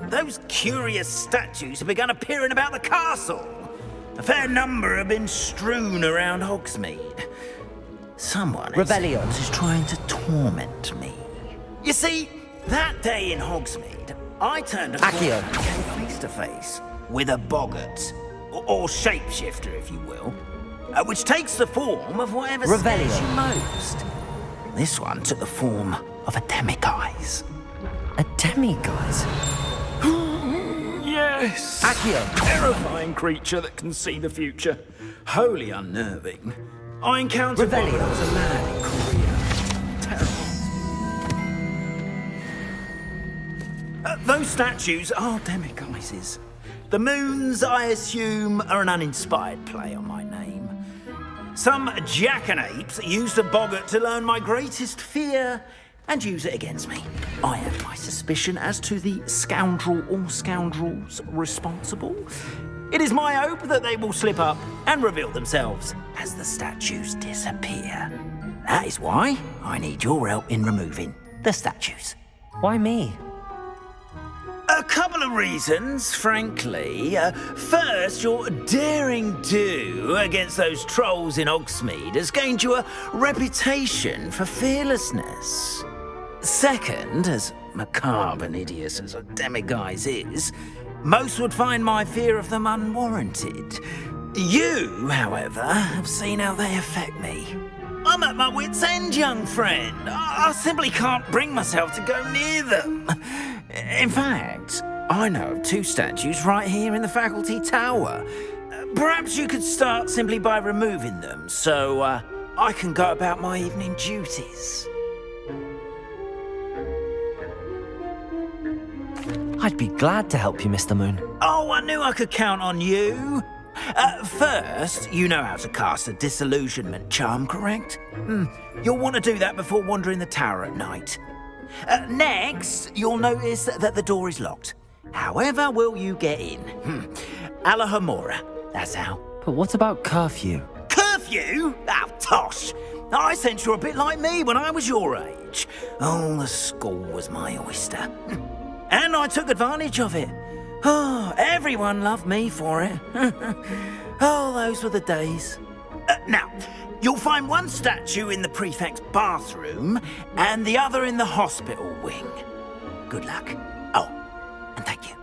those curious statues have begun appearing about the castle. A fair number have been strewn around Hogsmeade. Someone is trying to torment me. You see, that day in Hogsmeade, I turned a corner and came face to face with a boggart, or shapeshifter, if you will, which takes the form of whatever scares you most. This one took the form of a demiguise. A demiguise? Yes! Accio! Terrifying creature that can see the future. Wholly unnerving. I encountered one when I was a lad in Korea. Terrible. Those statues are demiguises. The moons, I assume, are an uninspired play on my name. Some jackanapes used a boggart to learn my greatest fear and use it against me. I have my suspicion as to the scoundrel or scoundrels responsible. It is my hope that they will slip up and reveal themselves as the statues disappear. That is why I need your help in removing the statues. Why me? A couple of reasons, frankly. First, your daring do against those trolls in Hogsmeade has gained you a reputation for fearlessness. Second, as macabre and hideous as a demiguise is, most would find my fear of them unwarranted. You, however, have seen how they affect me. I'm at my wit's end, young friend. I simply can't bring myself to go near them. In fact, I know of two statues right here in the faculty tower. Perhaps you could start simply by removing them, so I can go about my evening duties. I'd be glad to help you, Mr. Moon. Oh, I knew I could count on you. First, you know how to cast a disillusionment charm, correct? You'll want to do that before wandering the tower at night. Next, you'll notice that the door is locked. However will you get in? Alahomora, that's how. But what about curfew? Curfew? Oh, tosh. I sense you're a bit like me when I was your age. Oh, the school was my oyster. And I took advantage of it. Oh, everyone loved me for it. Oh, those were the days. Now, you'll find one statue in the prefect's bathroom and the other in the hospital wing. Good luck. Oh, and thank you.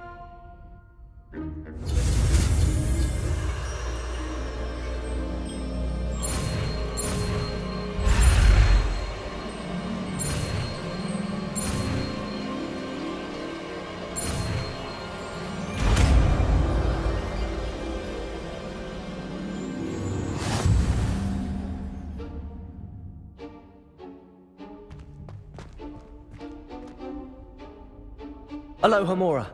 Aloha Mora.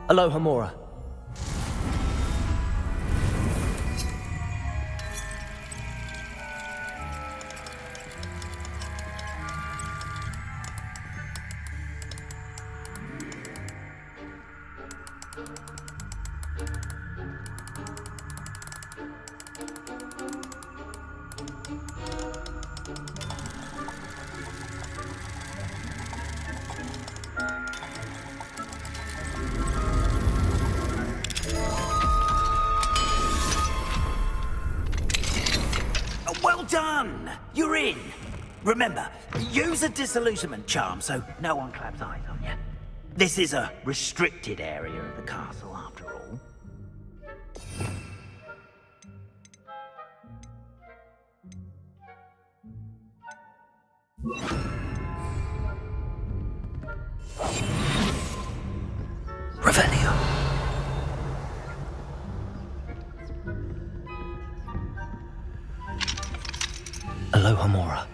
Aloha Mora. Well done! You're in. Remember, use a disillusionment charm so no one claps eyes on you. This is a restricted area of the castle, after all. Revelio. Aloha Mora.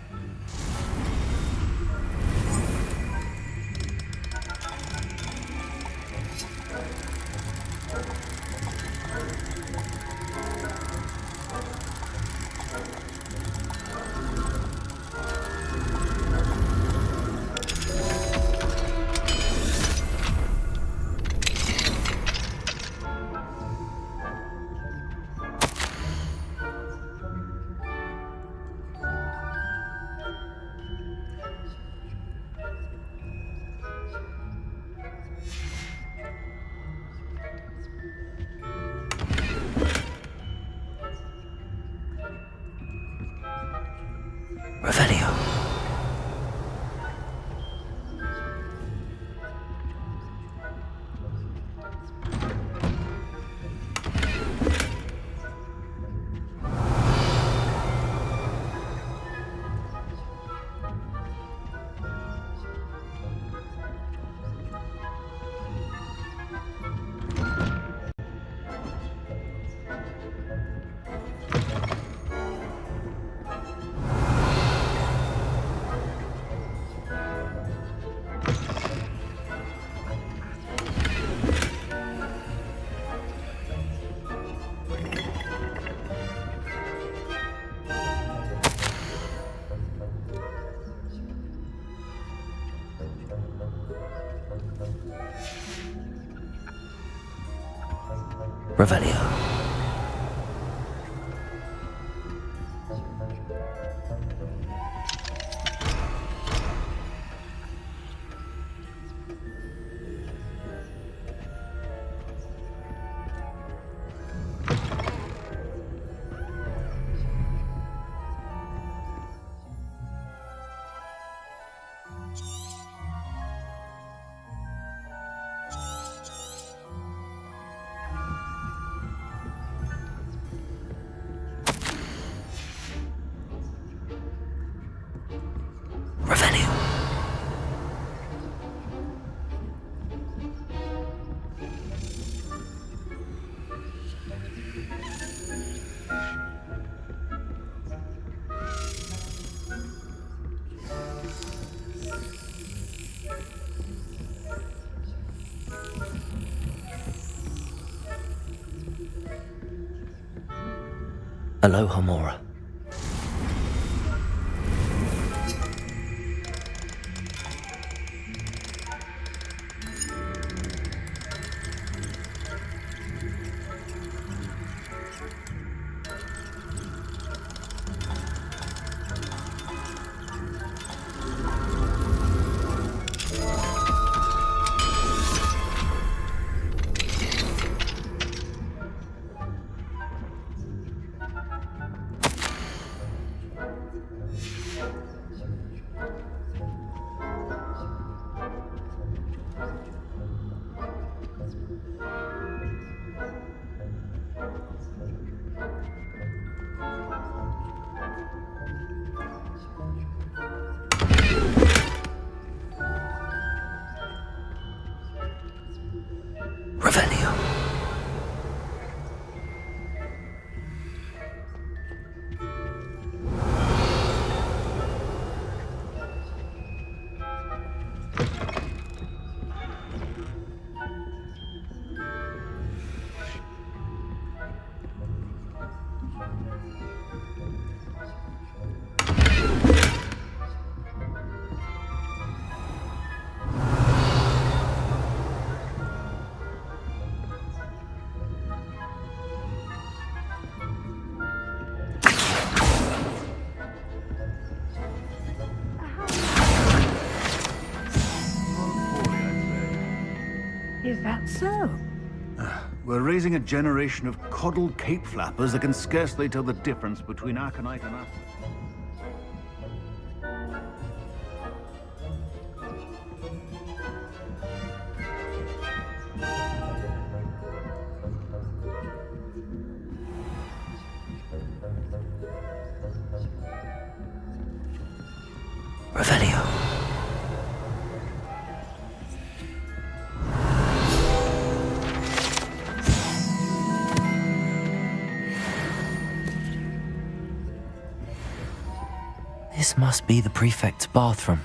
Revelio. Aloha Mora. Revelio. Is that so? We're raising a generation of coddled cape flappers that can scarcely tell the difference between aconite and apple. Revelio. This must be the prefect's bathroom.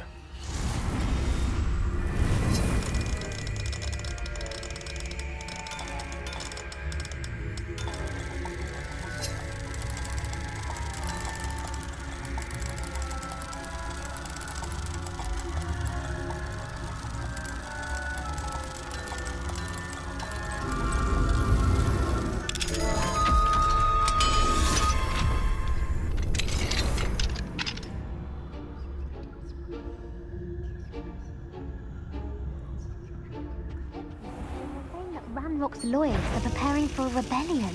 Ranrock's lawyers are preparing for a rebellion.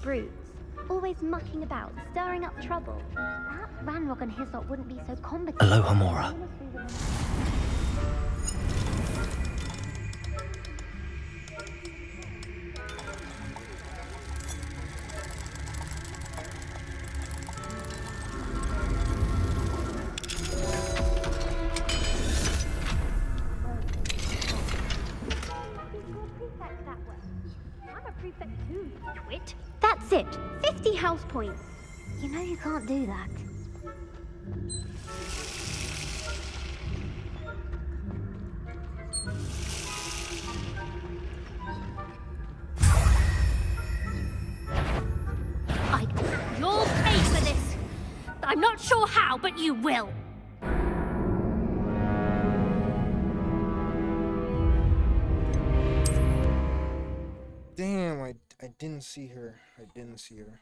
Brutes, always mucking about, stirring up trouble. Perhaps Ranrock and his lot wouldn't be so competent. Aloha Mora. I'm a prefect too, twit. That's it. 50 house points. You know you can't do that. You'll pay for this. I'm not sure how, but you will. Damn, I didn't see her. I didn't see her.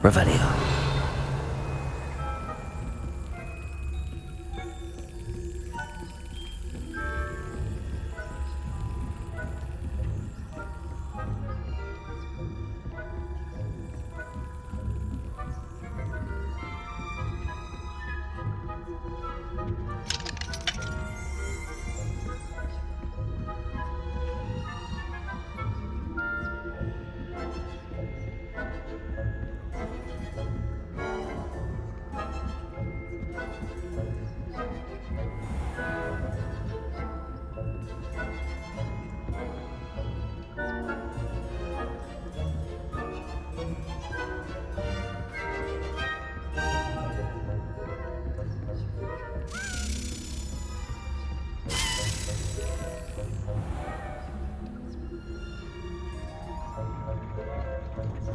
Revelio.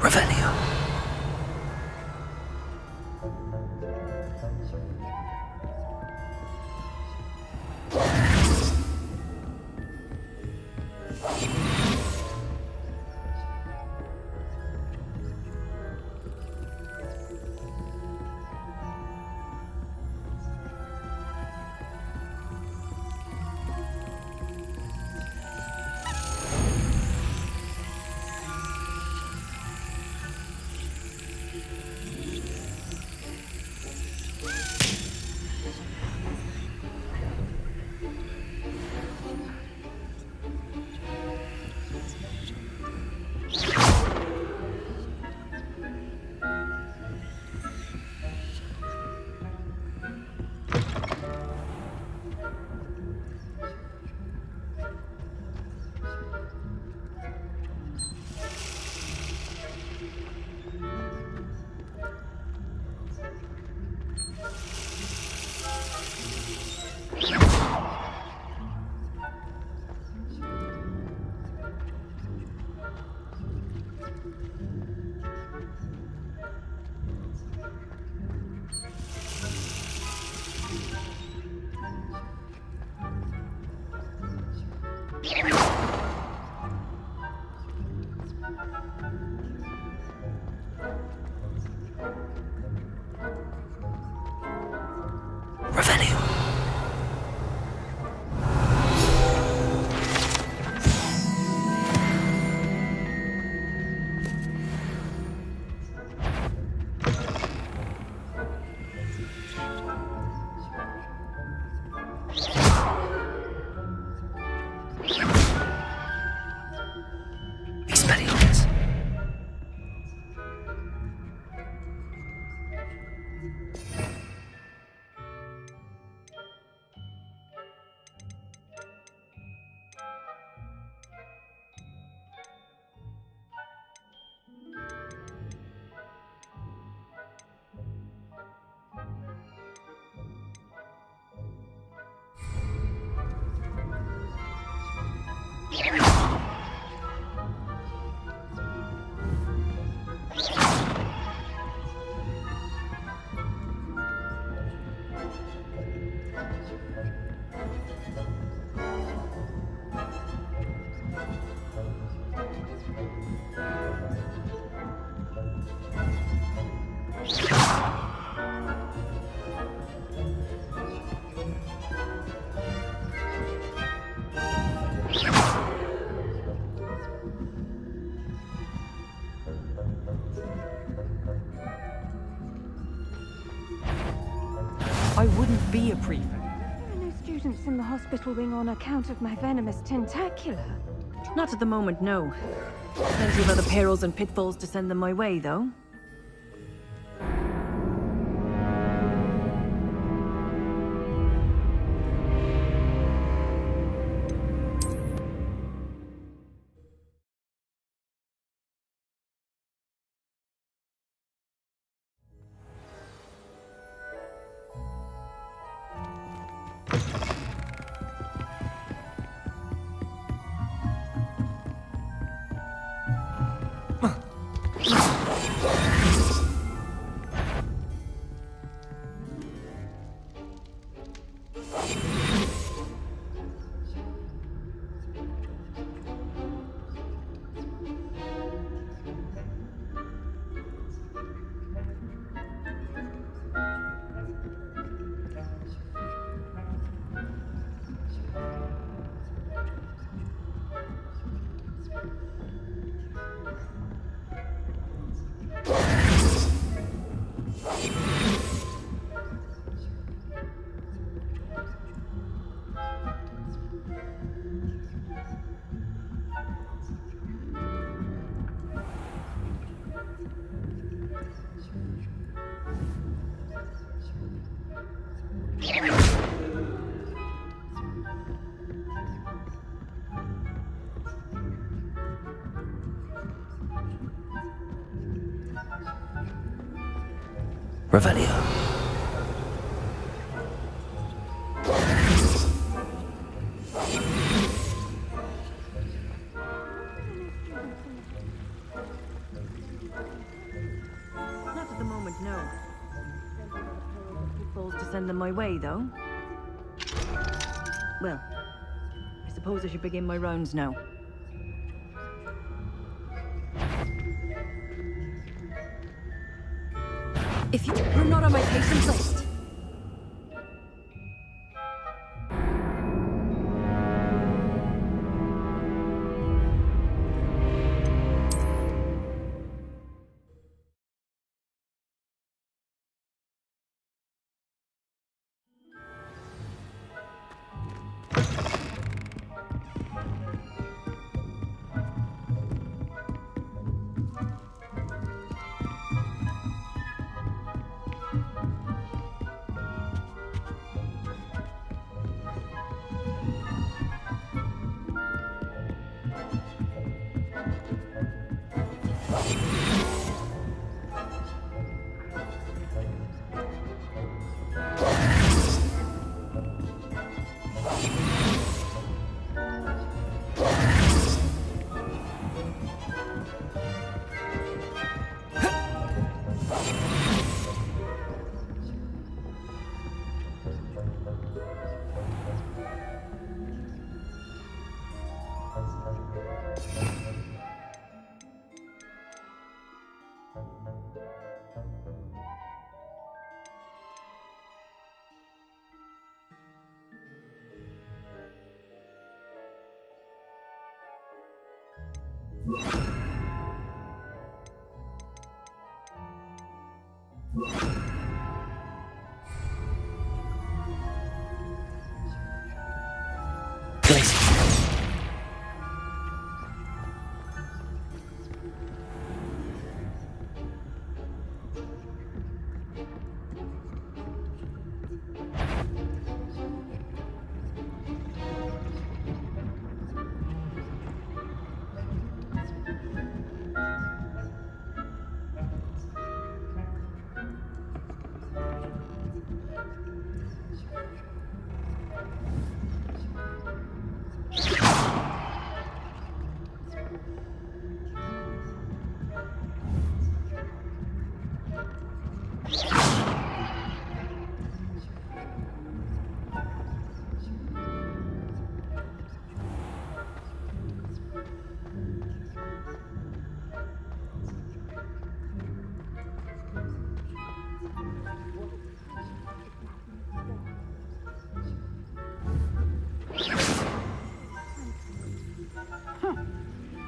Revelio. Revelio. Expelliarmus. I wouldn't be a prefect. There are no students in the hospital wing on account of my venomous tentacula. Not at the moment, no. Plenty of other perils and pitfalls to send them my way, though. Revelio. Not at the moment, no. Pitfalls to send them my way, though. Well, I suppose I should begin my rounds now. If you're not on my patience list.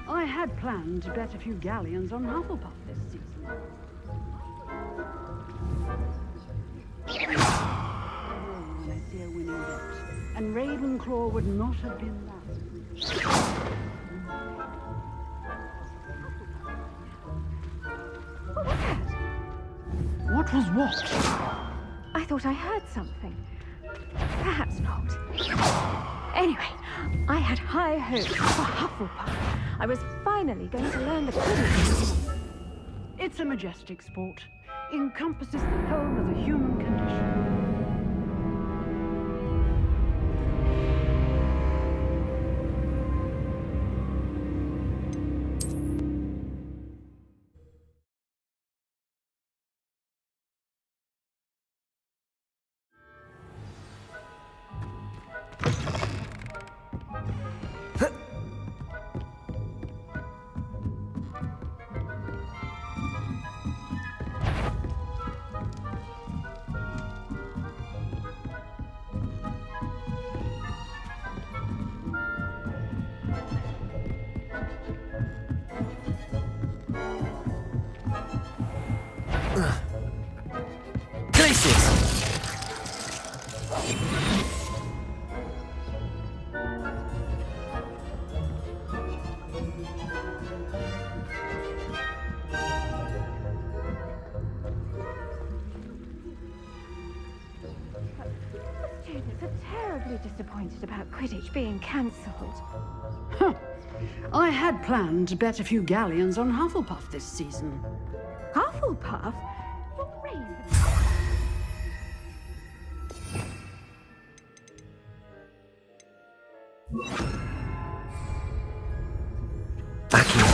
I had planned to bet a few galleons on Hufflepuff this season. I see a winning bet, and Ravenclaw would not have been that. What was that? What was what? I thought I heard something. Perhaps not. Anyway, I had high hopes for Hufflepuff. I was finally going to learn the Quidditch. It's a majestic sport. Encompasses the whole of the human condition. Students are terribly disappointed about Quidditch being cancelled. I had planned to bet a few galleons on Hufflepuff this season. Hufflepuff? What raven? Back here.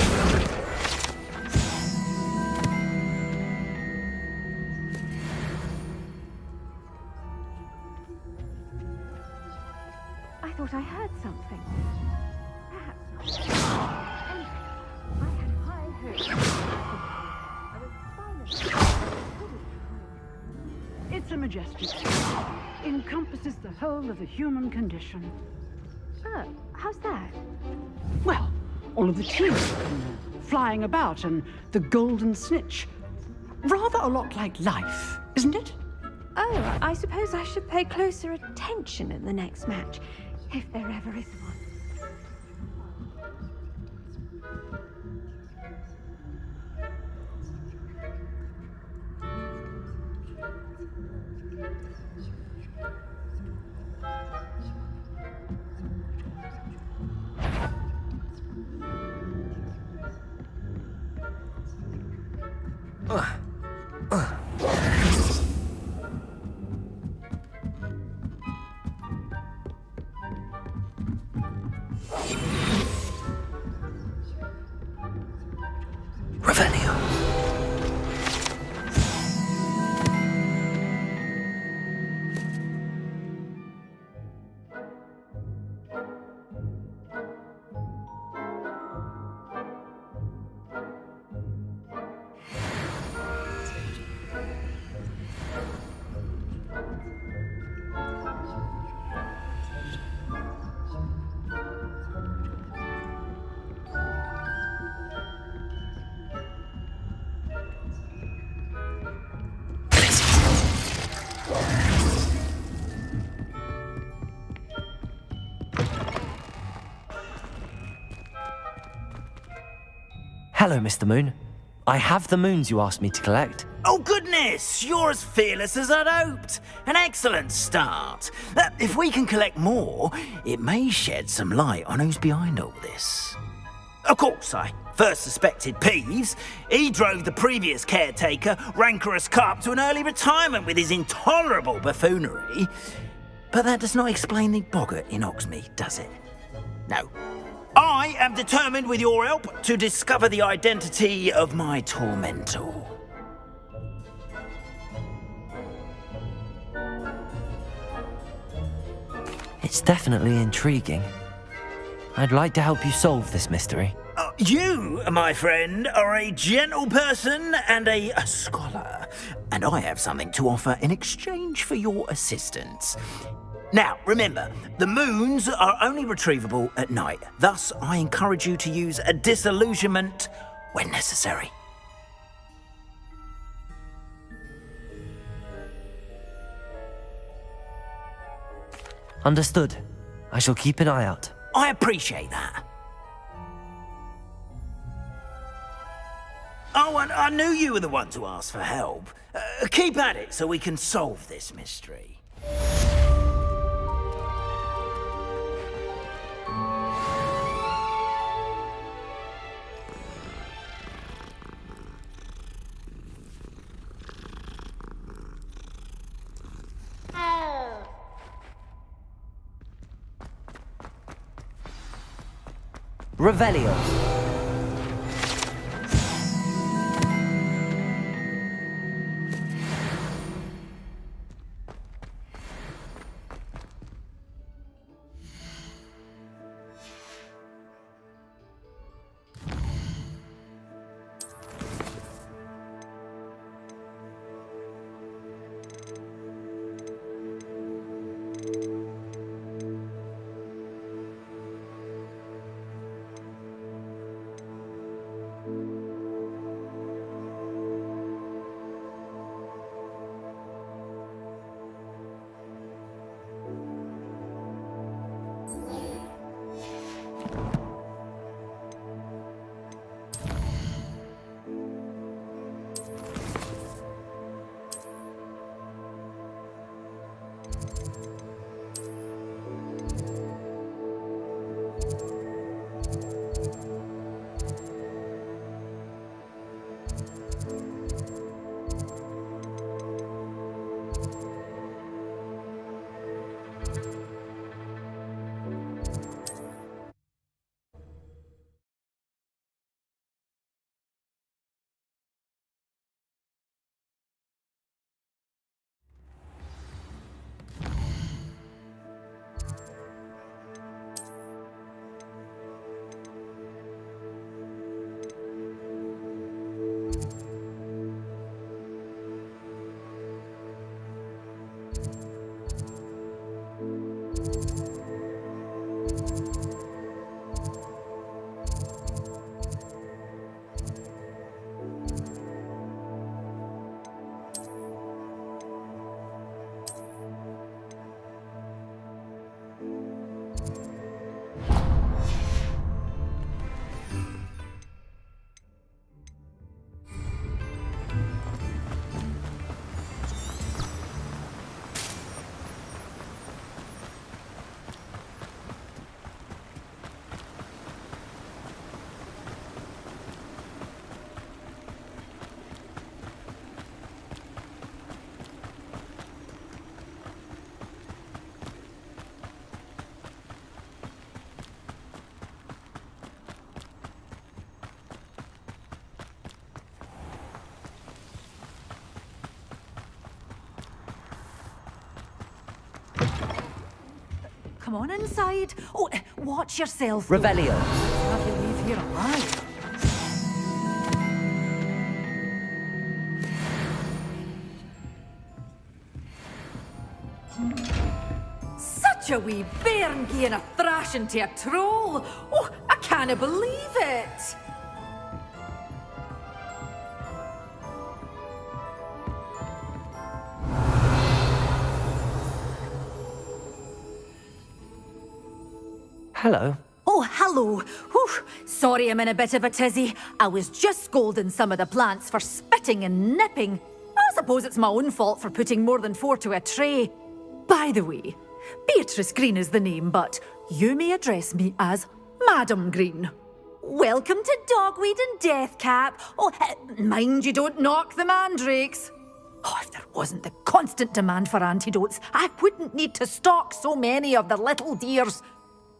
I thought I heard something. Perhaps not. Anyway, I had high hopes. I was finally... It's a majestic space. Encompasses the whole of the human condition. Oh, how's that? Well, all of the children flying about and the golden snitch. Rather a lot like life, isn't it? Oh, I suppose I should pay closer attention at the next match, if there ever is one. Revelio. Hello, Mr. Moon. I have the moons you asked me to collect. Oh, goodness! You're as fearless as I'd hoped. An excellent start. If we can collect more, it may shed some light on who's behind all this. Of course, I first suspected Peeves. He drove the previous caretaker, Rancorous Carp, to an early retirement with his intolerable buffoonery. But that does not explain the boggart in Oxmead, does it? No. I am determined, with your help, to discover the identity of my tormentor. It's definitely intriguing. I'd like to help you solve this mystery. You, my friend, are a gentle person and a scholar, and I have something to offer in exchange for your assistance. Now, remember, the moons are only retrievable at night. Thus, I encourage you to use a disillusionment when necessary. Understood. I shall keep an eye out. I appreciate that. Oh, and I knew you were the one to ask for help. Keep at it so we can solve this mystery. Revelio. come on inside. Oh, watch yourself. Revelio. Have you leave here alive? Such a wee bairn gieing a thrashing to a troll. Oh, I can't believe it. Hello. Oh, hello. Whew. Sorry I'm in a bit of a tizzy. I was just scolding some of the plants for spitting and nipping. I suppose it's my own fault for putting more than 4 to a tray. By the way, Beatrice Green is the name, but you may address me as Madam Green. Welcome to Dogweed and Deathcap. Oh, mind you don't knock the mandrakes. Oh, if there wasn't the constant demand for antidotes, I wouldn't need to stock so many of the little dears.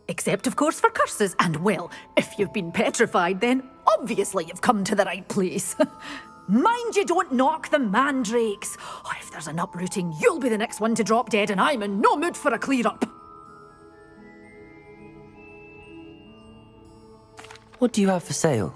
Except, of course, for curses. And, well, if you've been petrified, then obviously you've come to the right place. Mind you don't knock the mandrakes. Oh, if there's an uprooting, you'll be the next one to drop dead, and I'm in no mood for a clear-up. What do you have for sale?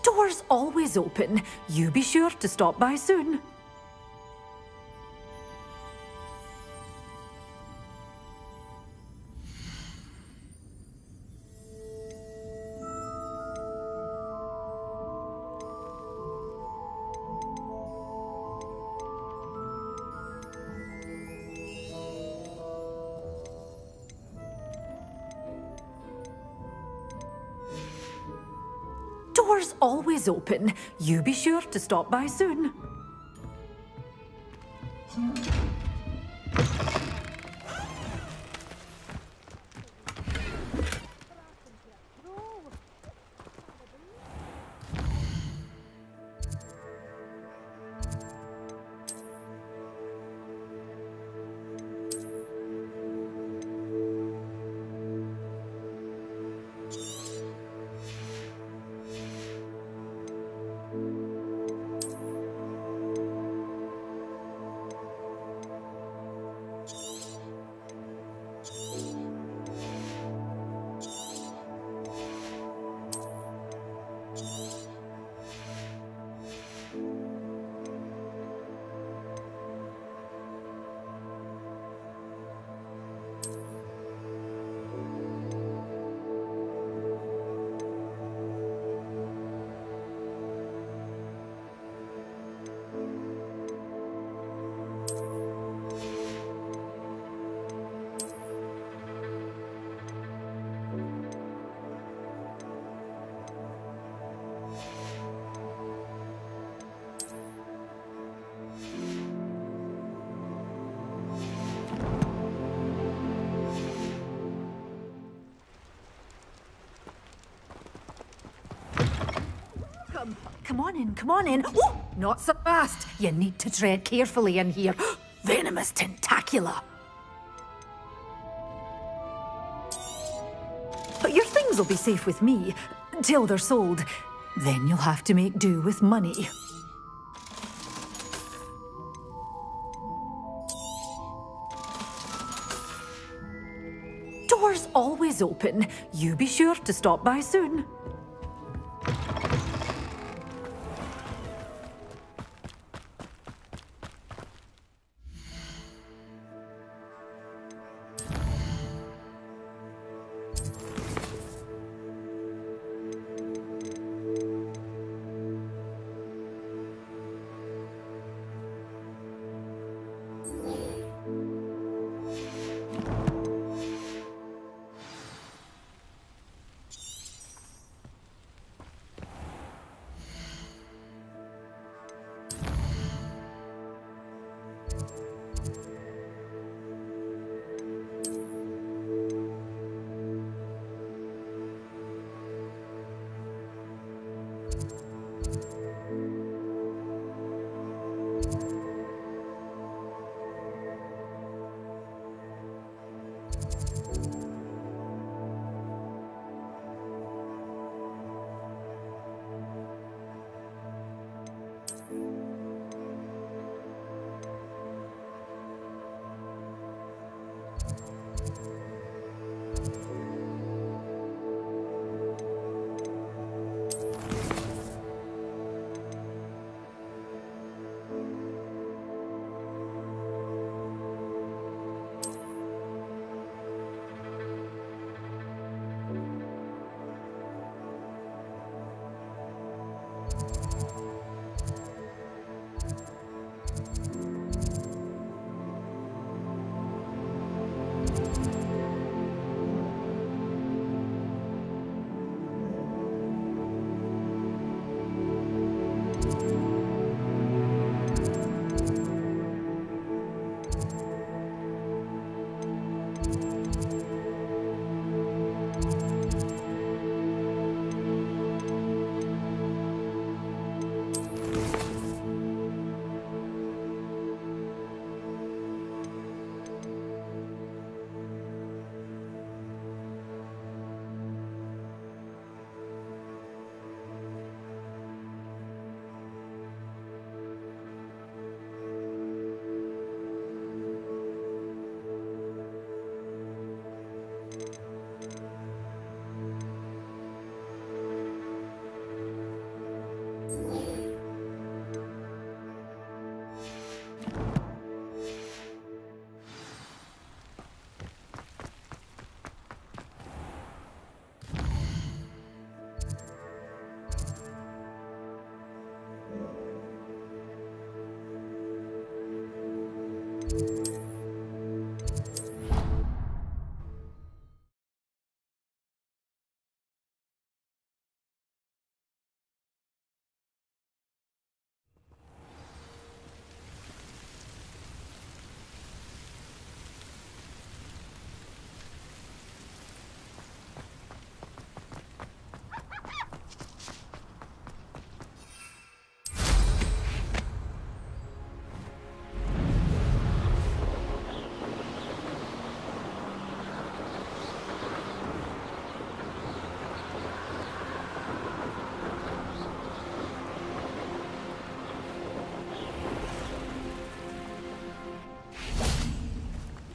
Doors always open. You be sure to stop by soon. Doors always open. You be sure to stop by soon. Come on in, come on in. Oh, not so fast. You need to tread carefully in here. Venomous tentacula. But your things will be safe with me, till they're sold. Then you'll have to make do with money. Doors always open. You be sure to stop by soon.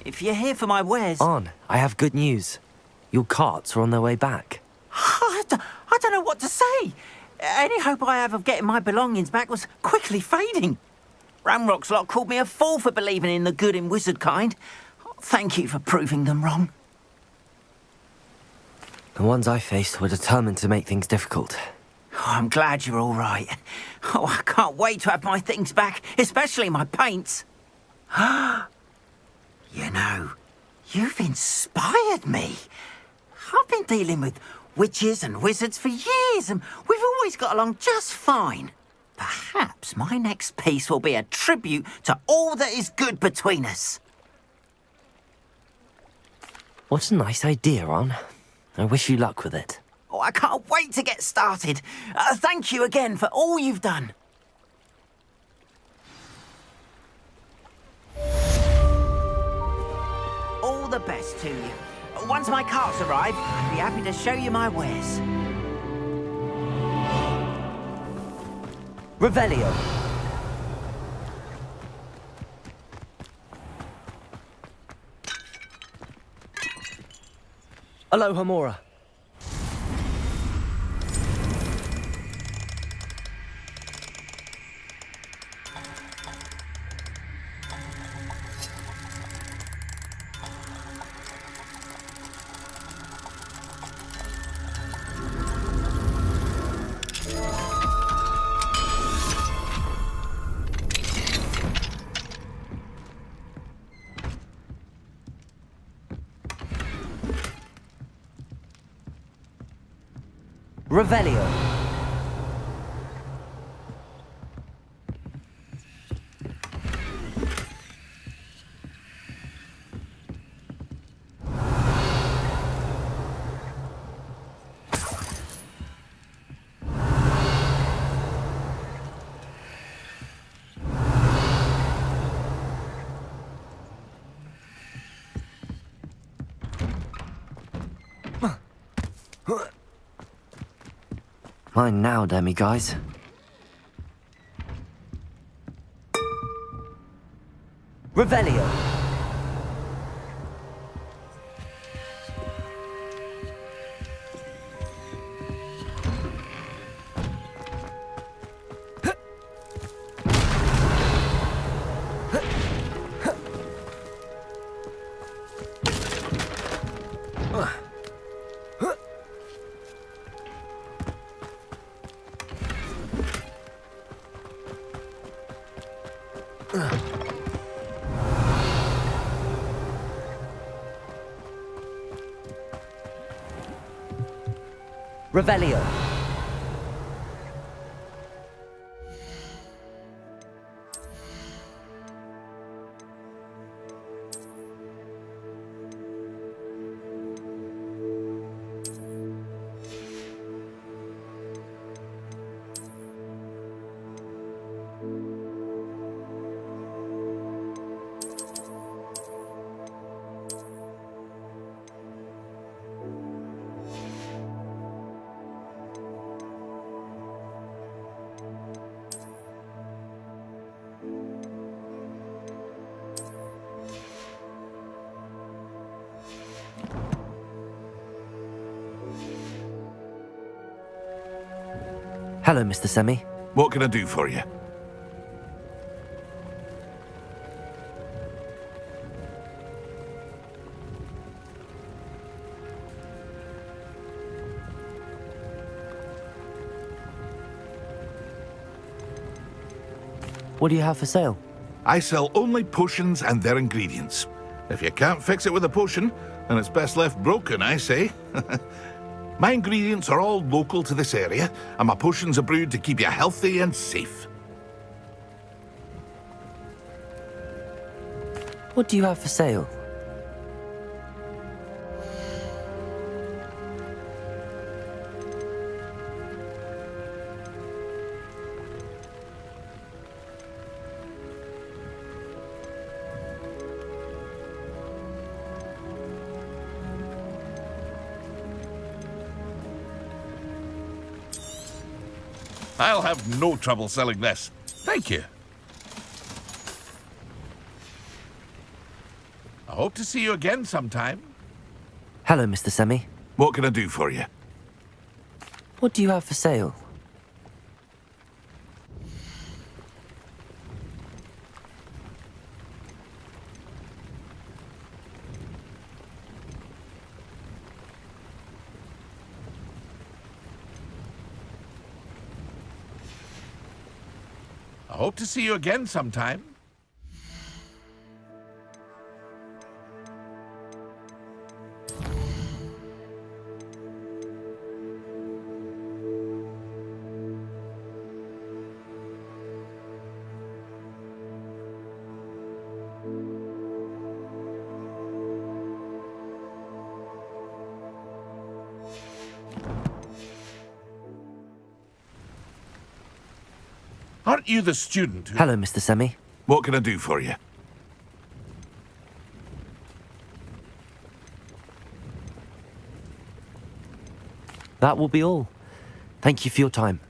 If you're here for my wares... On, I have good news. Your carts are on their way back. I don't know what to say. Any hope I have of getting my belongings back was quickly fading. Ramrock's lot called me a fool for believing in the good in wizard kind. Thank you for proving them wrong. The ones I faced were determined to make things difficult. Oh, I'm glad you're all right. Oh, I can't wait to have my things back, especially my paints. You know, you've inspired me. I've been dealing with witches and wizards for years, and we've always got along just fine. Perhaps my next piece will be a tribute to all that is good between us. What a nice idea, Ron. I wish you luck with it. Oh, I can't wait to get started. Thank you again for all you've done. All the best to you. Once my carts arrive, I'd be happy to show you my wares. Revelio. Aloha Mora. Revelio. Mine now, demi-guys. Revelio. Revelio. Hello, Mr. Semi. What can I do for you? What do you have for sale? I sell only potions and their ingredients. If you can't fix it with a potion, then it's best left broken, I say. My ingredients are all local to this area, and my potions are brewed to keep you healthy and safe. What do you have for sale? I'll have no trouble selling this. Thank you. I hope to see you again sometime. Hello, Mr. Semi. What can I do for you? What do you have for sale? I hope to see you again sometime. Aren't you the student who... Hello, Mr. Semi. What can I do for you? That will be all. Thank you for your time.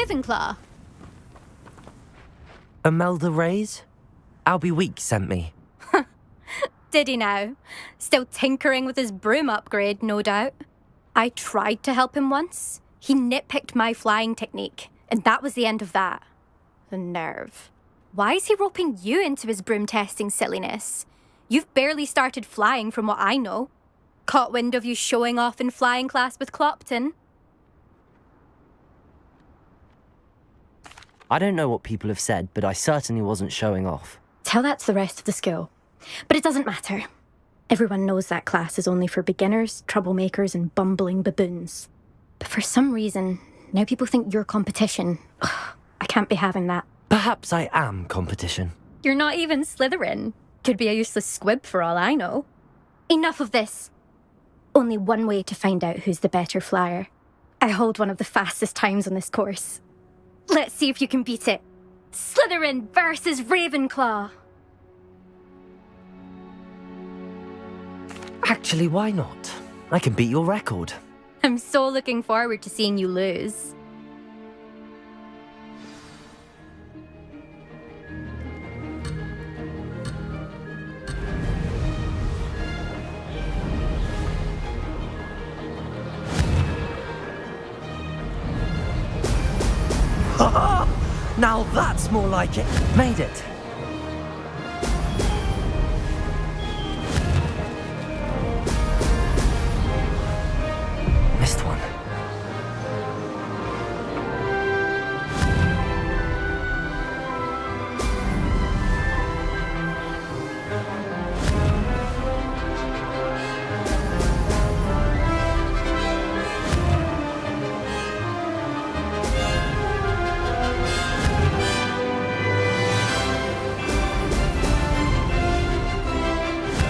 Ravenclaw? Imelda Reyes? Albie Weeks sent me. Did he now? Still tinkering with his broom upgrade, no doubt. I tried to help him once. He nitpicked my flying technique, and that was the end of that. The nerve. Why is he roping you into his broom testing silliness? You've barely started flying from what I know. Caught wind of you showing off in flying class with Clopton. I don't know what people have said, but I certainly wasn't showing off. Tell that to the rest of the school. But it doesn't matter. Everyone knows that class is only for beginners, troublemakers, and bumbling baboons. But for some reason, now people think you're competition. Ugh, I can't be having that. Perhaps I am competition. You're not even Slytherin. Could be a useless squib for all I know. Enough of this. Only one way to find out who's the better flyer. I hold one of the fastest times on this course. Let's see if you can beat it. Slytherin versus Ravenclaw. Actually, why not? I can beat your record. I'm so looking forward to seeing you lose. Now that's more like it. Made it. Missed one.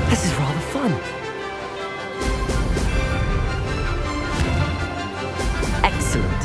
This is rather fun. Excellent.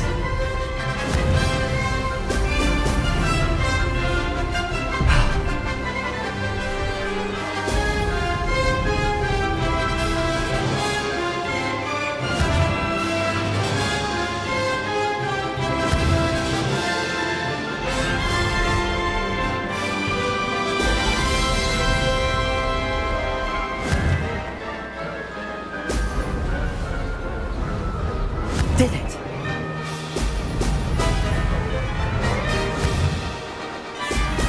Did it.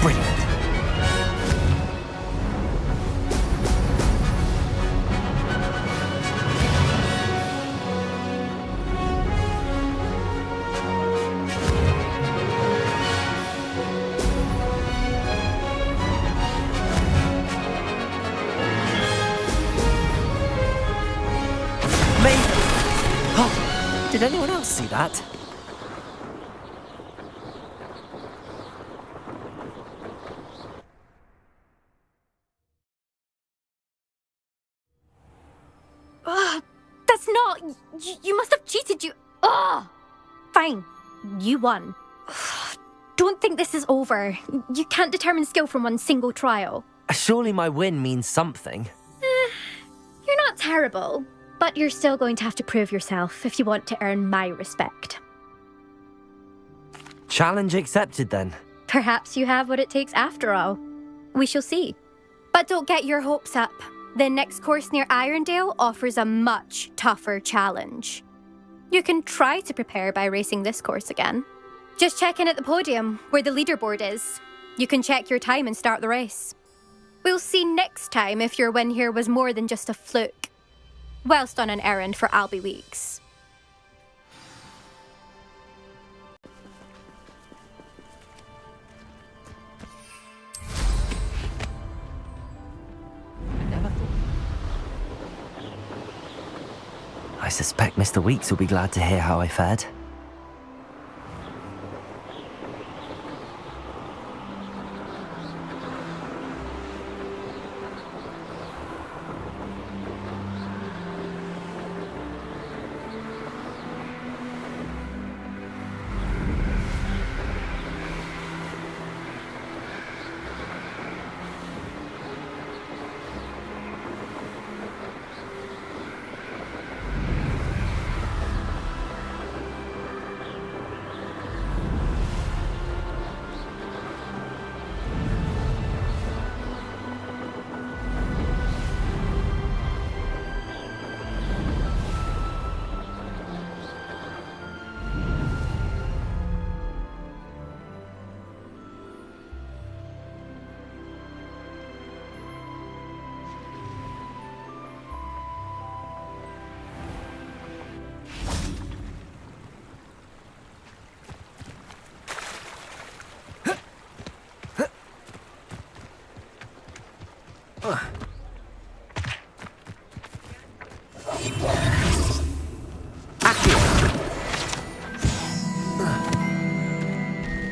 Brilliant. Made it. Oh, did anyone else see that? Ugh, that's not... You must have cheated, you... Ugh! Fine. You won. Ugh, don't think this is over. You can't determine skill from one single trial. Surely my win means something. You're not terrible, but you're still going to have to prove yourself if you want to earn my respect. Challenge accepted then. Perhaps you have what it takes after all. We shall see. But don't get your hopes up. The next course near Irondale offers a much tougher challenge. You can try to prepare by racing this course again. Just check in at the podium, where the leaderboard is. You can check your time and start the race. We'll see next time if your win here was more than just a fluke. Whilst on an errand for Albie Weeks. I suspect Mr. Weeks will be glad to hear how I fared.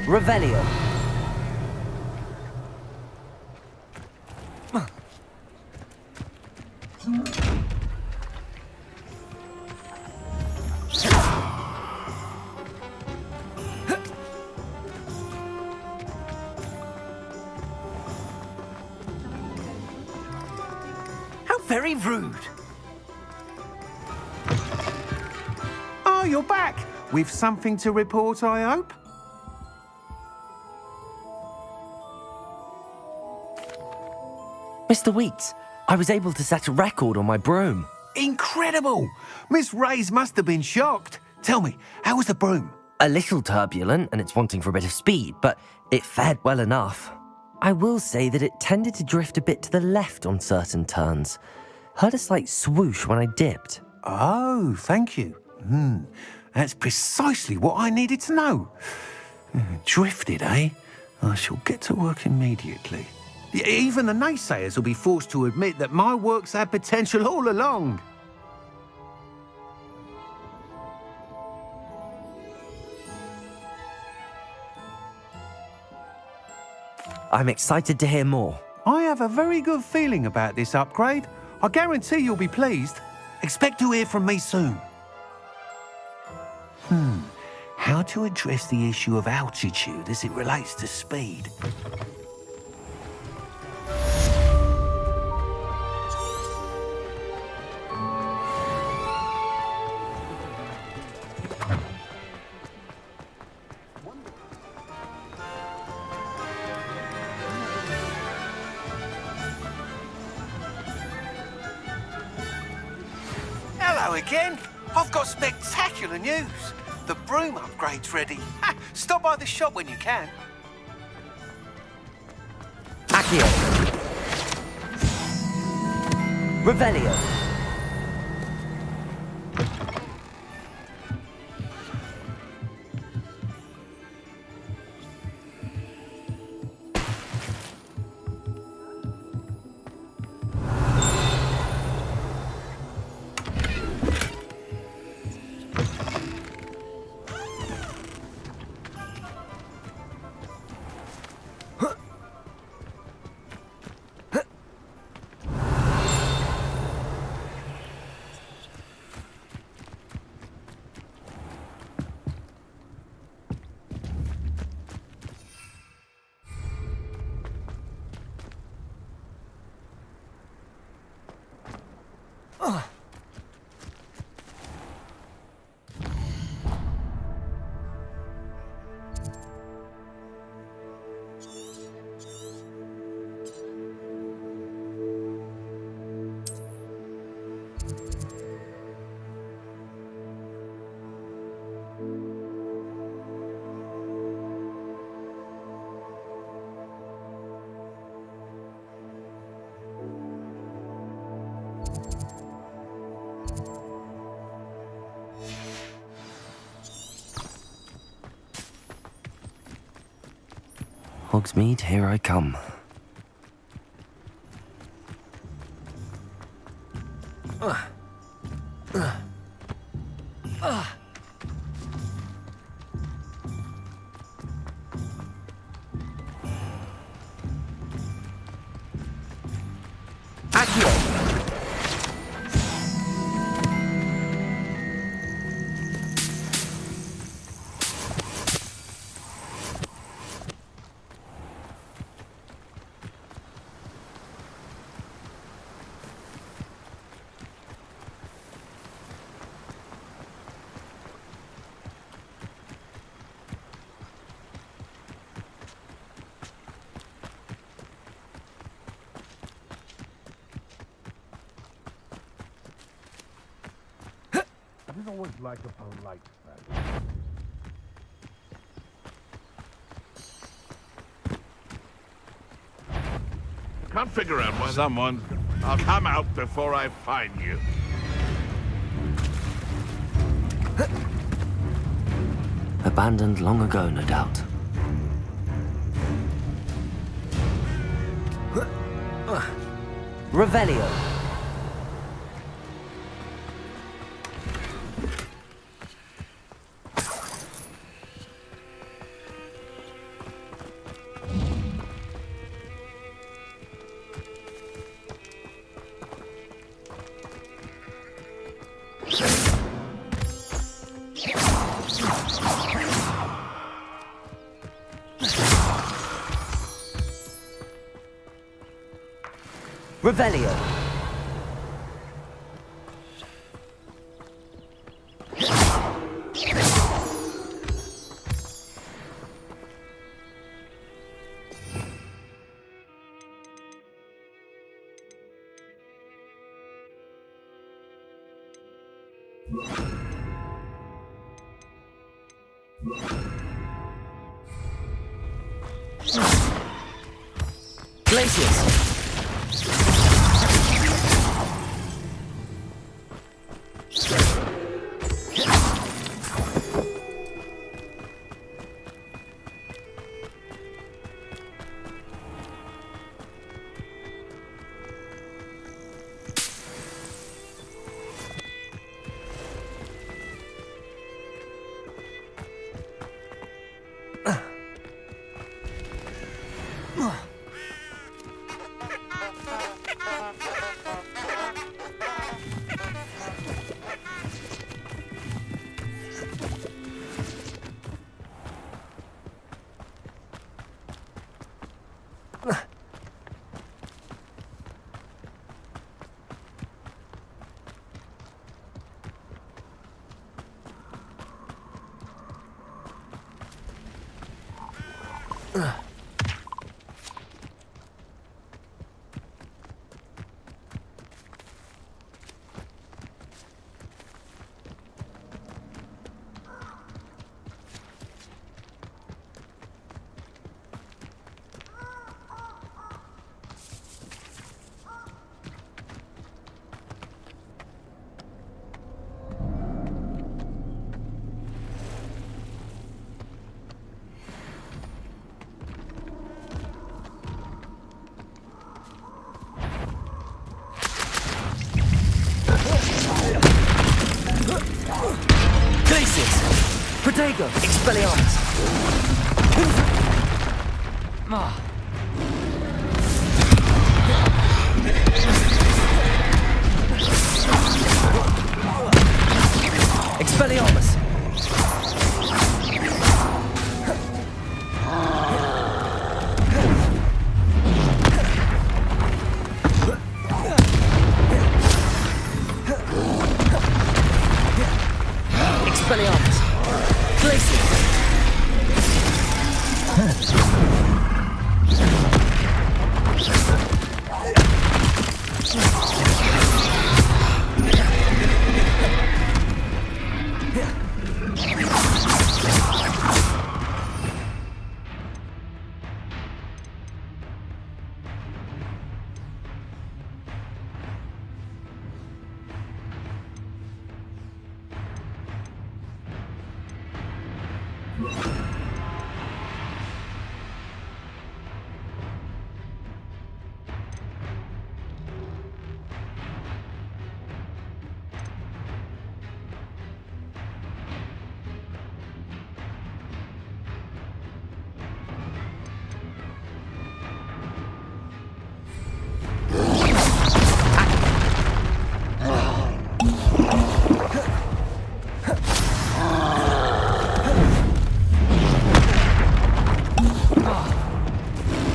Revelio. How very rude. Oh, you're back. With something to report, I hope? Mr. Weeks, I was able to set a record on my broom. Incredible! Miss Reyes must have been shocked. Tell me, how was the broom? A little turbulent and it's wanting for a bit of speed, but it fared well enough. I will say that it tended to drift a bit to the left on certain turns. Heard a slight swoosh when I dipped. Oh, thank you. That's precisely what I needed to know. Drifted, eh? I shall get to work immediately. Even the naysayers will be forced to admit that my work's had potential all along. I'm excited to hear more. I have a very good feeling about this upgrade. I guarantee you'll be pleased. Expect to hear from me soon. How to address the issue of altitude as it relates to speed? Hello again. I've got spectacular news. The broom upgrade's ready. Stop by the shop when you can. Accio. Revelio. Hogsmeade, here I come. I didn't always like a polite man. Can't figure out why someone. I'll come out before I find you. Abandoned long ago, no doubt. Revelio. Revelio. Glacius. Protego! Expelliarmus! Expelliarmus! Expelliarmus!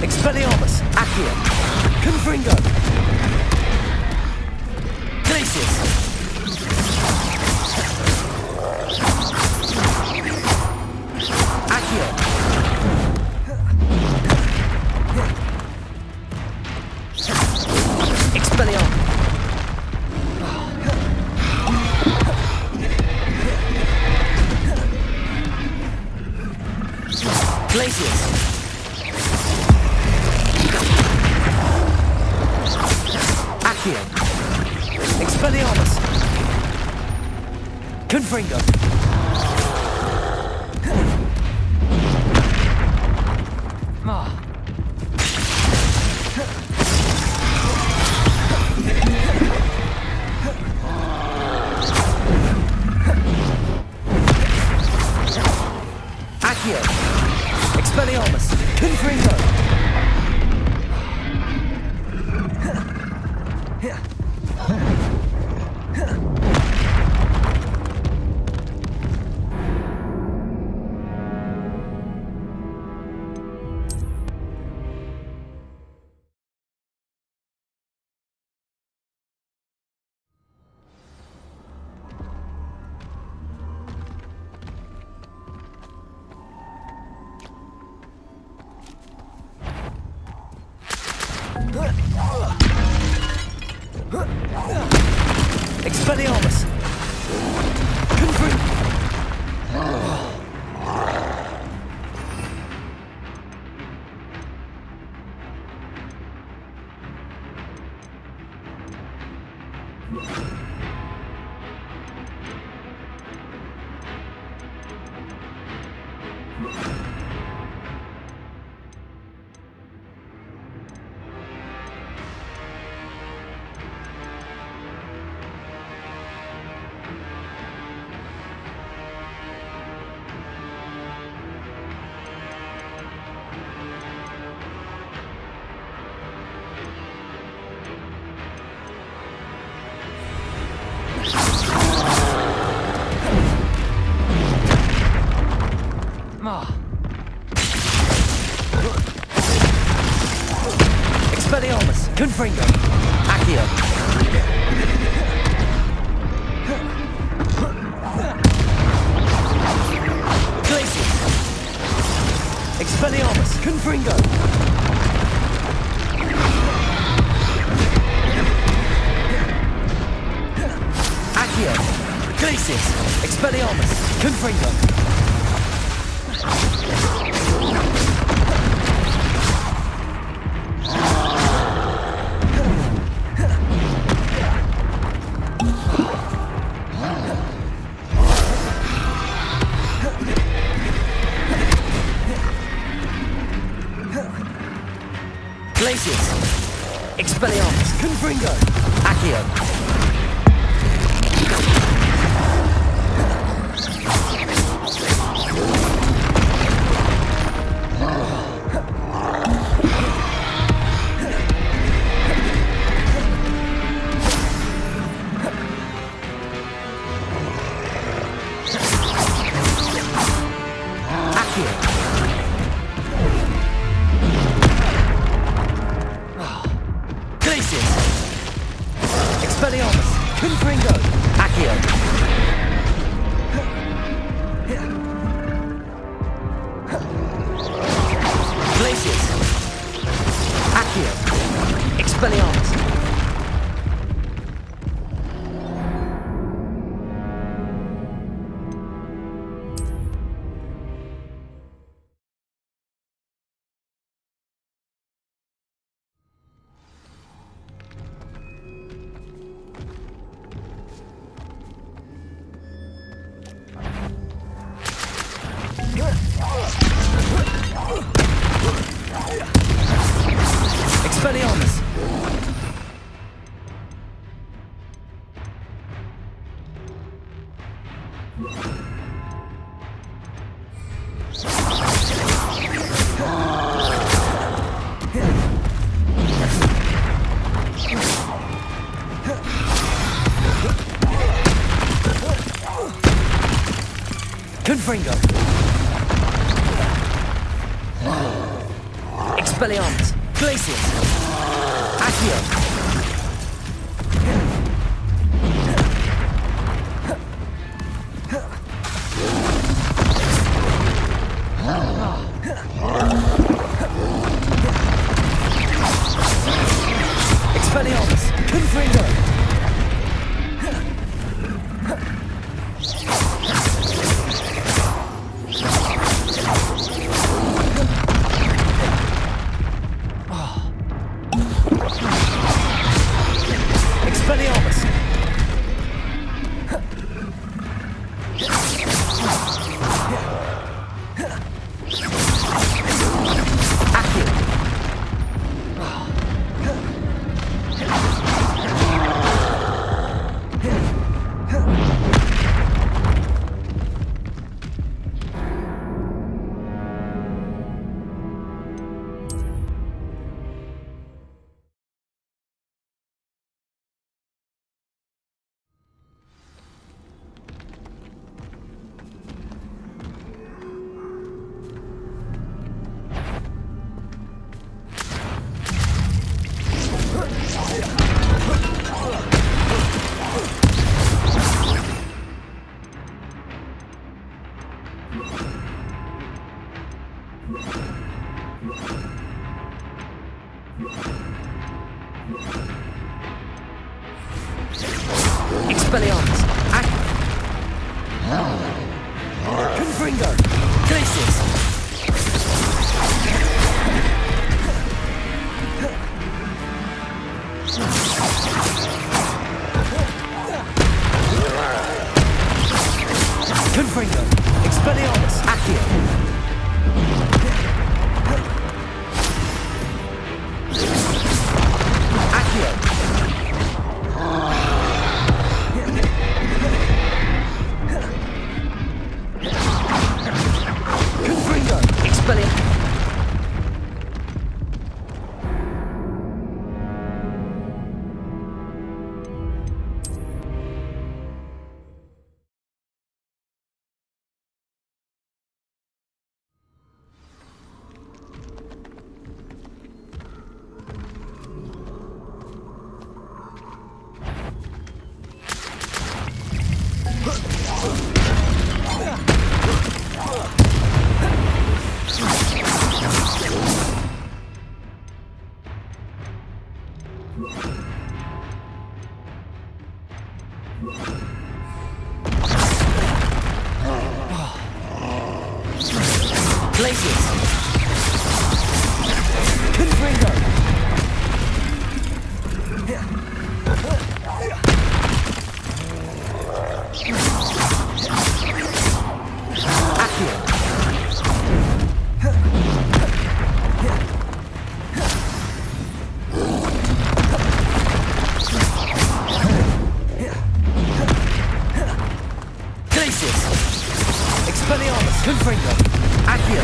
Expelliarmus! Accio! Confringo! Glacius! Accio! Expelliarmus! Glacius! Accio! Expelliarmus! Confringo! Expelliarmus! Confirm! Expelliarmus! Confringo! Accio! Glacius! Expelliarmus! Confringo! Accio! Glacius! Expelliarmus! Confringo! Glacius! Expelliarmus! Confringo! Accio! Expelliarmus! Confringo! Accio! Glacius! Accio! Expelliarmus! Expelliarmus! Confringo! Expelliarmus! Glacius! Accio! Expelliarmus! Confringo! Expelliarmus! Confringo! Glacius! Confringo! Expelliarmus! Accio! Accio! Confringo! Expelliarmus! Glacius! Confringo! Accio! Glacius! Expelliarmus! Confringo! Accio!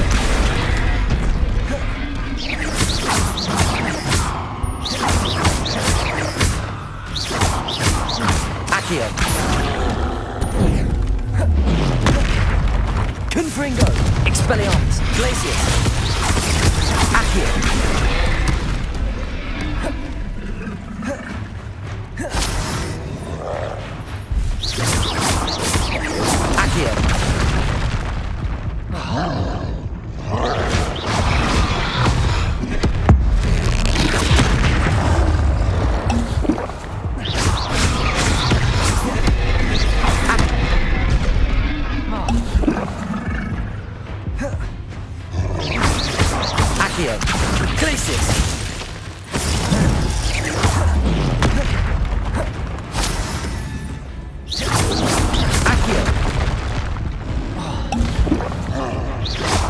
Accio! Confringo! Expelliarmus! Glacius! Accio! Accio! Accio! Glacius! Accio!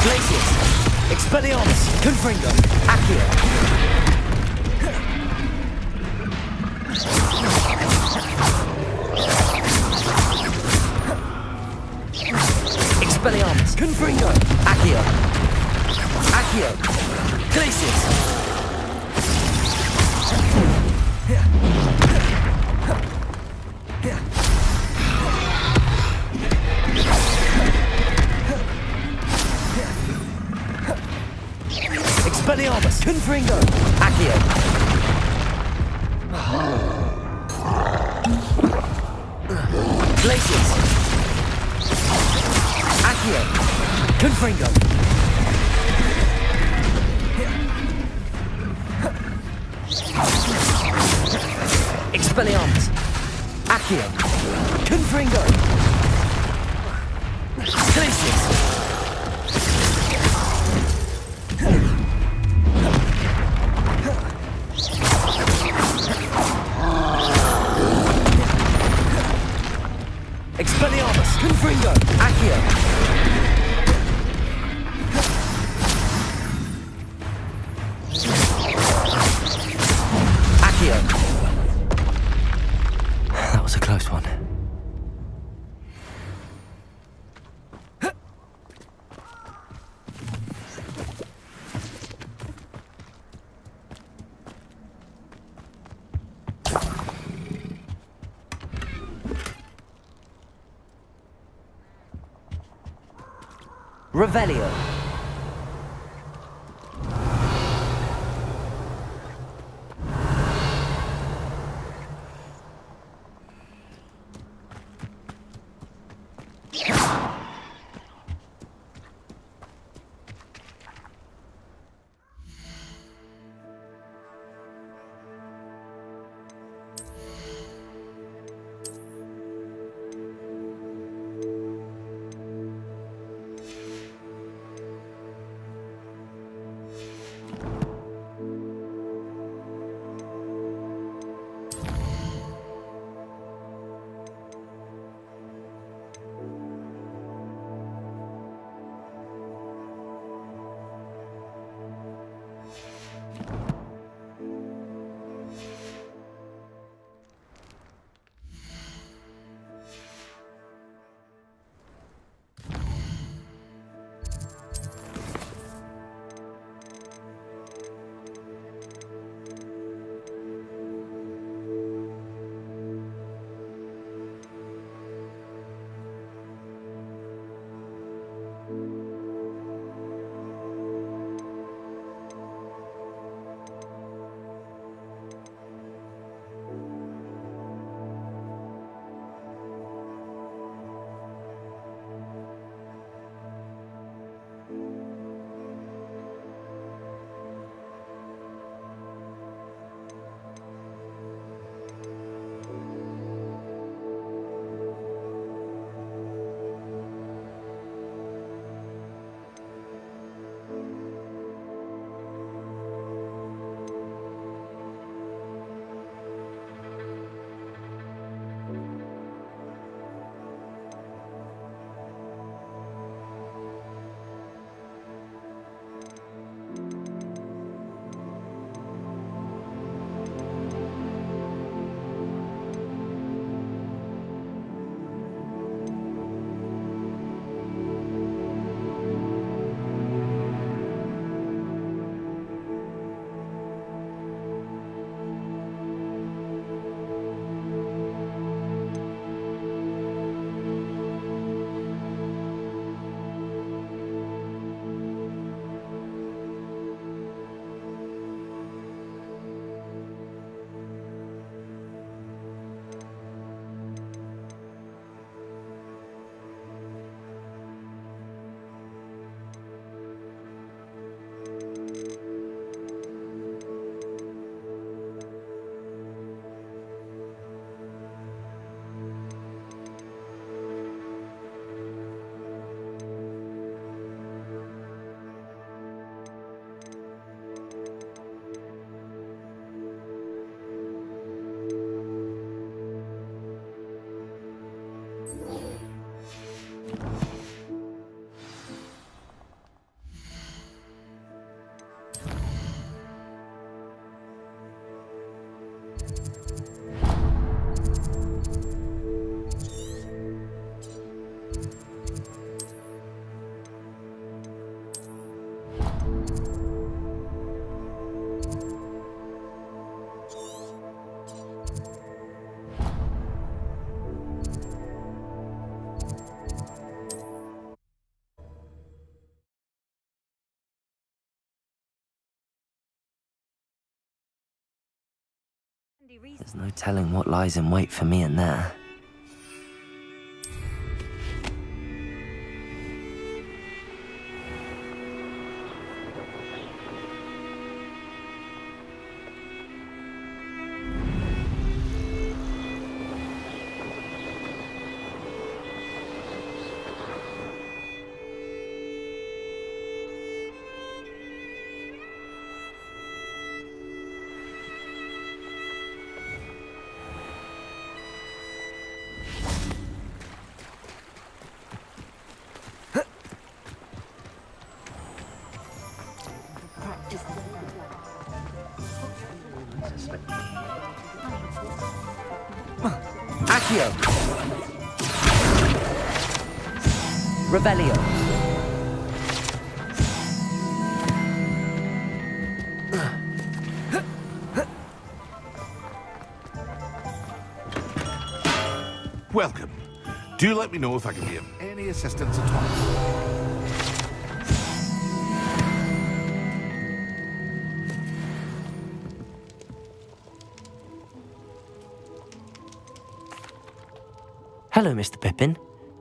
Glacius! Expelliarmus! Confringo! Accio! Expelliarmus! Confringo! Accio! Accio! Glacius! Expelliarmus! Confringo! Accio! Glacius! Accio! Confringo! Expelliarmus! Accio! Confringo! Glacius! Expelliarmus! Confringo! Accio! Accio! That was a close one. Revelio. There's no telling what lies in wait for me in there. Accio! Revelio! Welcome. Do let me know if I can be of any assistance at all. Hello, Mr. Pippin.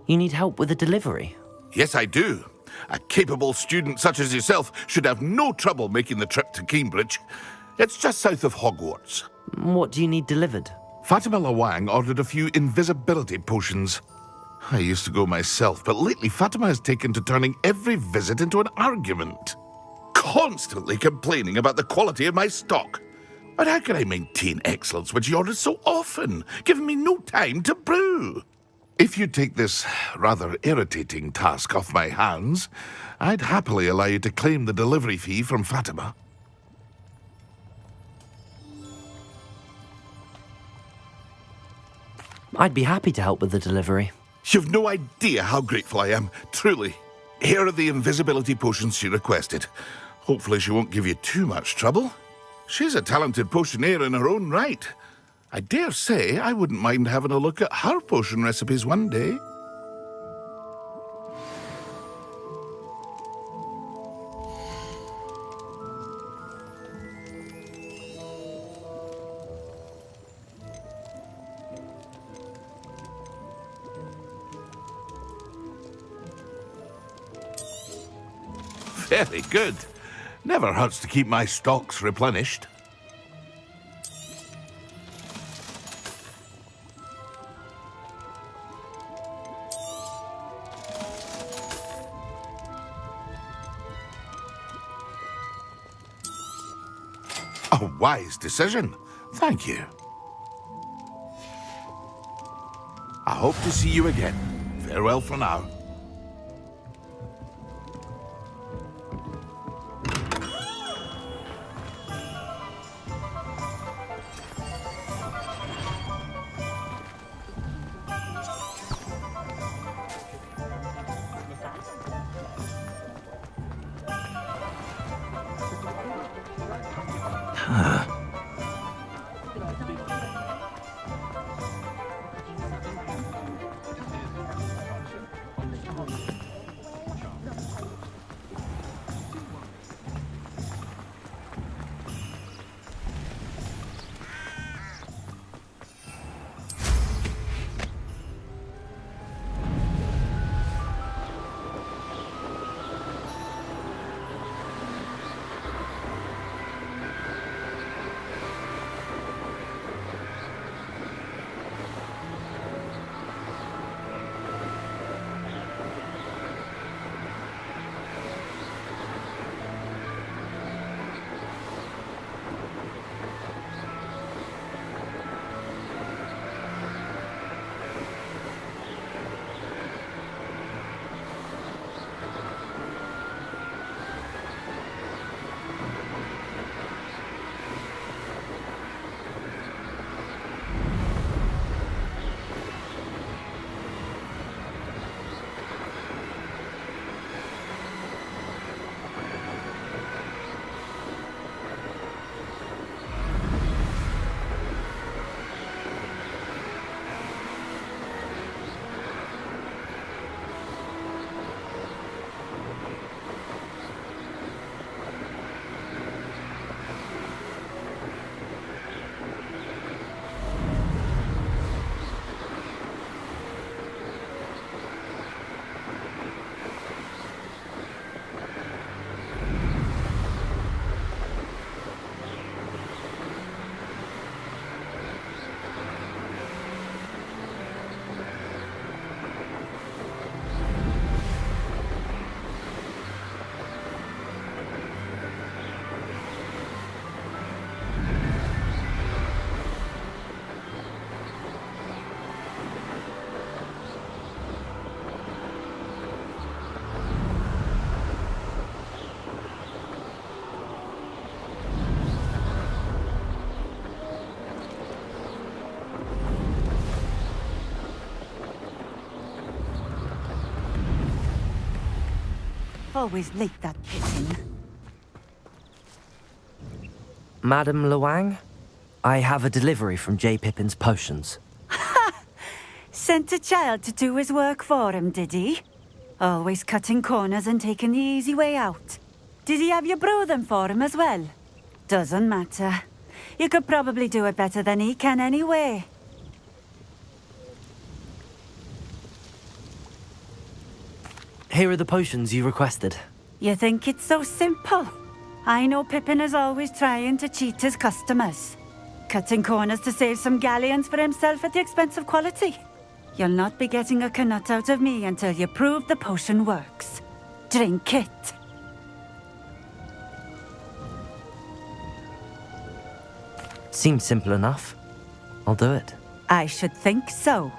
You need help with a delivery? Yes, I do. A capable student such as yourself should have no trouble making the trip to Cambridge. It's just south of Hogwarts. What do you need delivered? Fatima Lawang ordered a few invisibility potions. I used to go myself, but lately Fatima has taken to turning every visit into an argument. Constantly complaining about the quality of my stock. But how can I maintain excellence when she orders so often, giving me no time to brew? If you take this rather irritating task off my hands, I'd happily allow you to claim the delivery fee from Fatima. I'd be happy to help with the delivery. You've no idea how grateful I am, truly. Here are the invisibility potions she requested. Hopefully she won't give you too much trouble. She's a talented potioneer in her own right. I dare say I wouldn't mind having a look at her potion recipes one day. Very good. Never hurts to keep my stocks replenished. A wise decision. Thank you. I hope to see you again. Farewell for now. Always late, that Pippin. Madam Luang, I have a delivery from J. Pippin's Potions. Sent a child to do his work for him, did he? Always cutting corners and taking the easy way out. Did he have you brew them for him as well? Doesn't matter. You could probably do it better than he can anyway. Here are the potions you requested. You think it's so simple? I know Pippin is always trying to cheat his customers. Cutting corners to save some galleons for himself at the expense of quality. You'll not be getting a canut out of me until you prove the potion works. Drink it. Seems simple enough. I'll do it. I should think so.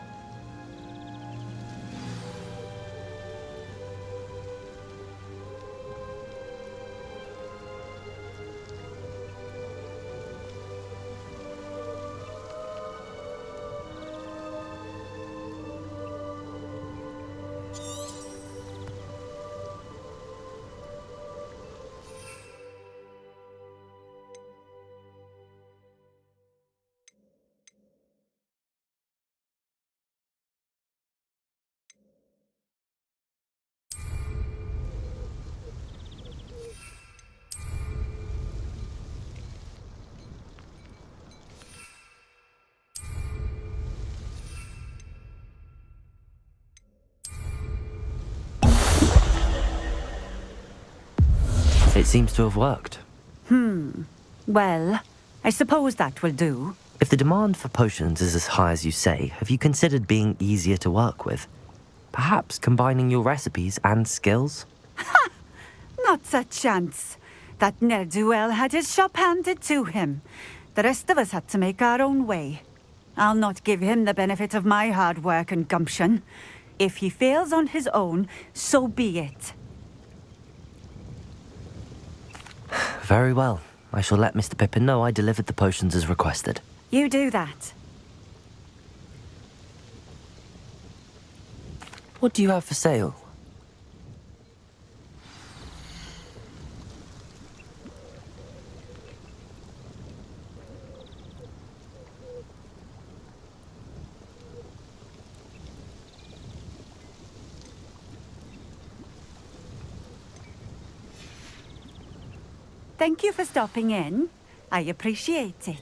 It seems to have worked. Well, I suppose that will do. If the demand for potions is as high as you say, have you considered being easier to work with? Perhaps combining your recipes and skills? Not a chance. That ne'er-do-well had his shop handed to him. The rest of us had to make our own way. I'll not give him the benefit of my hard work and gumption. If he fails on his own, so be it. Very well. I shall let Mr. Pippin know I delivered the potions as requested. You do that. What do you have for sale? Thank you for stopping in. I appreciate it.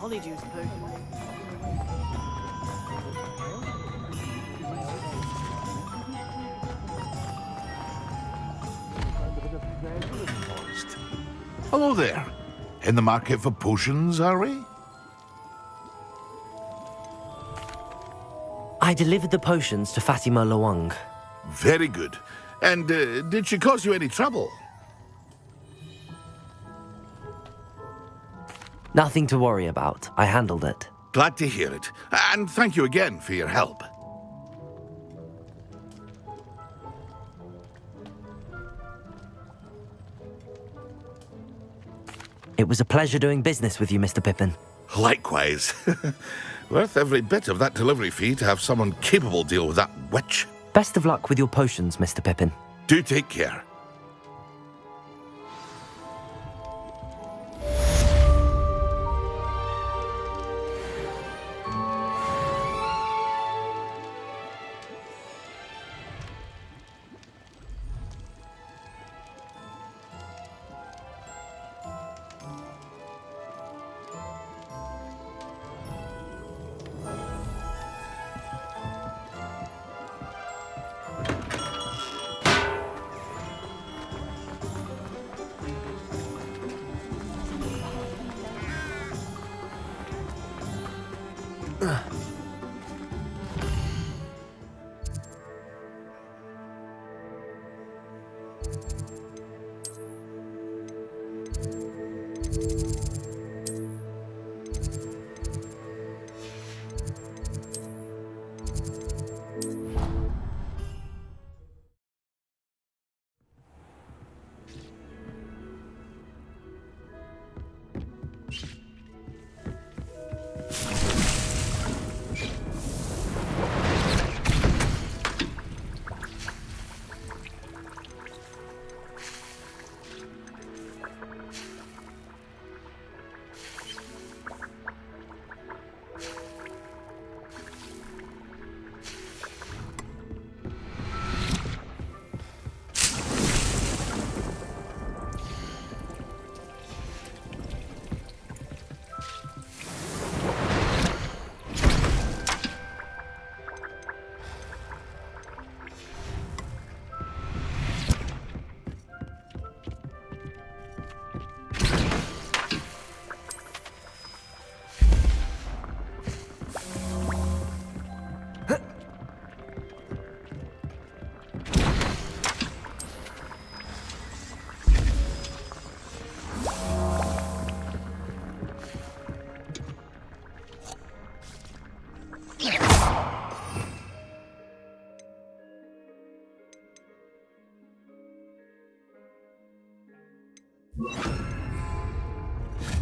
Honeydew potion. Hello there. In the market for potions, are we? I delivered the potions to Fatima Luang. Very good. And did she cause you any trouble? Nothing to worry about. I handled it. Glad to hear it. And thank you again for your help. It was a pleasure doing business with you, Mr. Pippin. Likewise. Worth every bit of that delivery fee to have someone capable deal with that witch. Best of luck with your potions, Mr. Pippin. Do take care.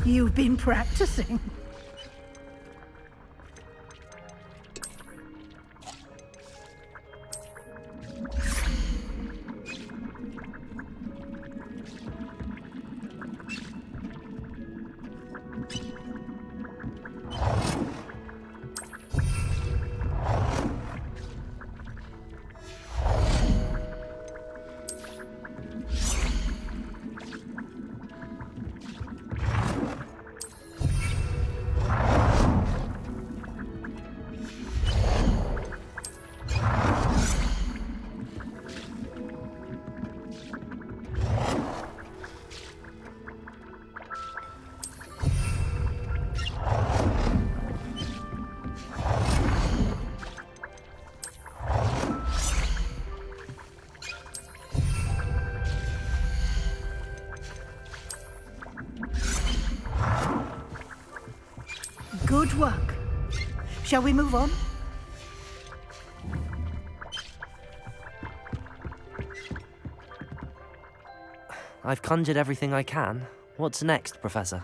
You've been practicing. Good work. Shall we move on? I've conjured everything I can. What's next, Professor?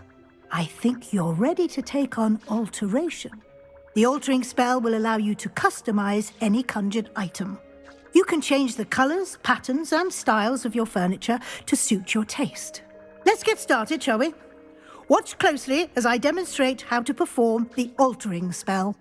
I think you're ready to take on alteration. The altering spell will allow you to customize any conjured item. You can change the colors, patterns, and styles of your furniture to suit your taste. Let's get started, shall we? Watch closely as I demonstrate how to perform the altering spell.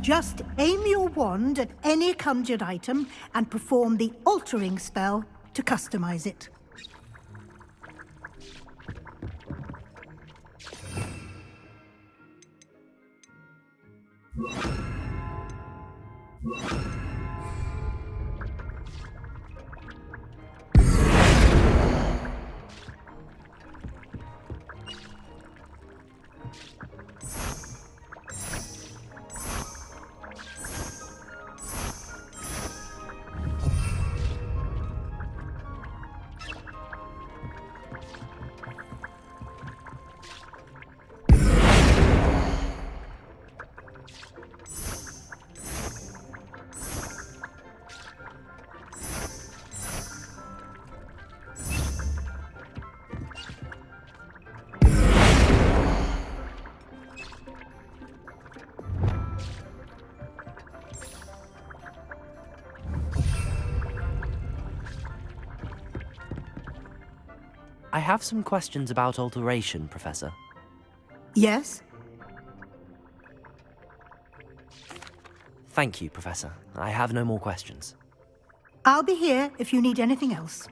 Just aim your wand at any conjured item and perform the altering spell to customize it. I have some questions about alteration, Professor. Yes? Thank you, Professor. I have no more questions. I'll be here if you need anything else.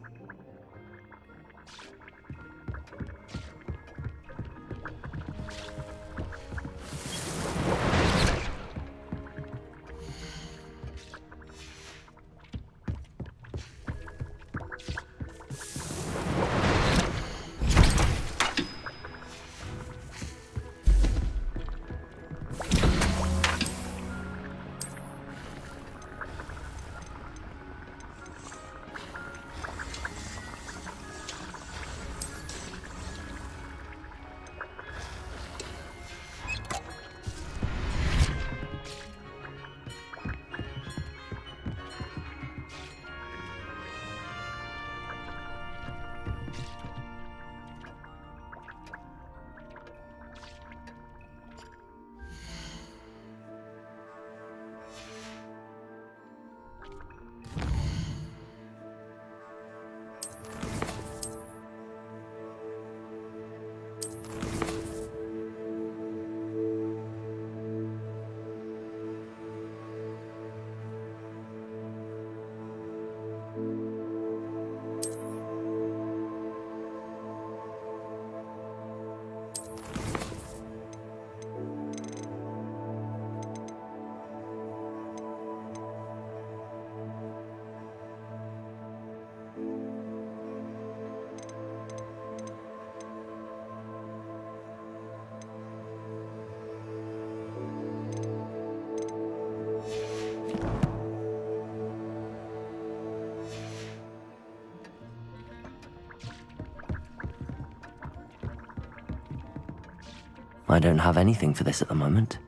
I don't have anything for this at the moment.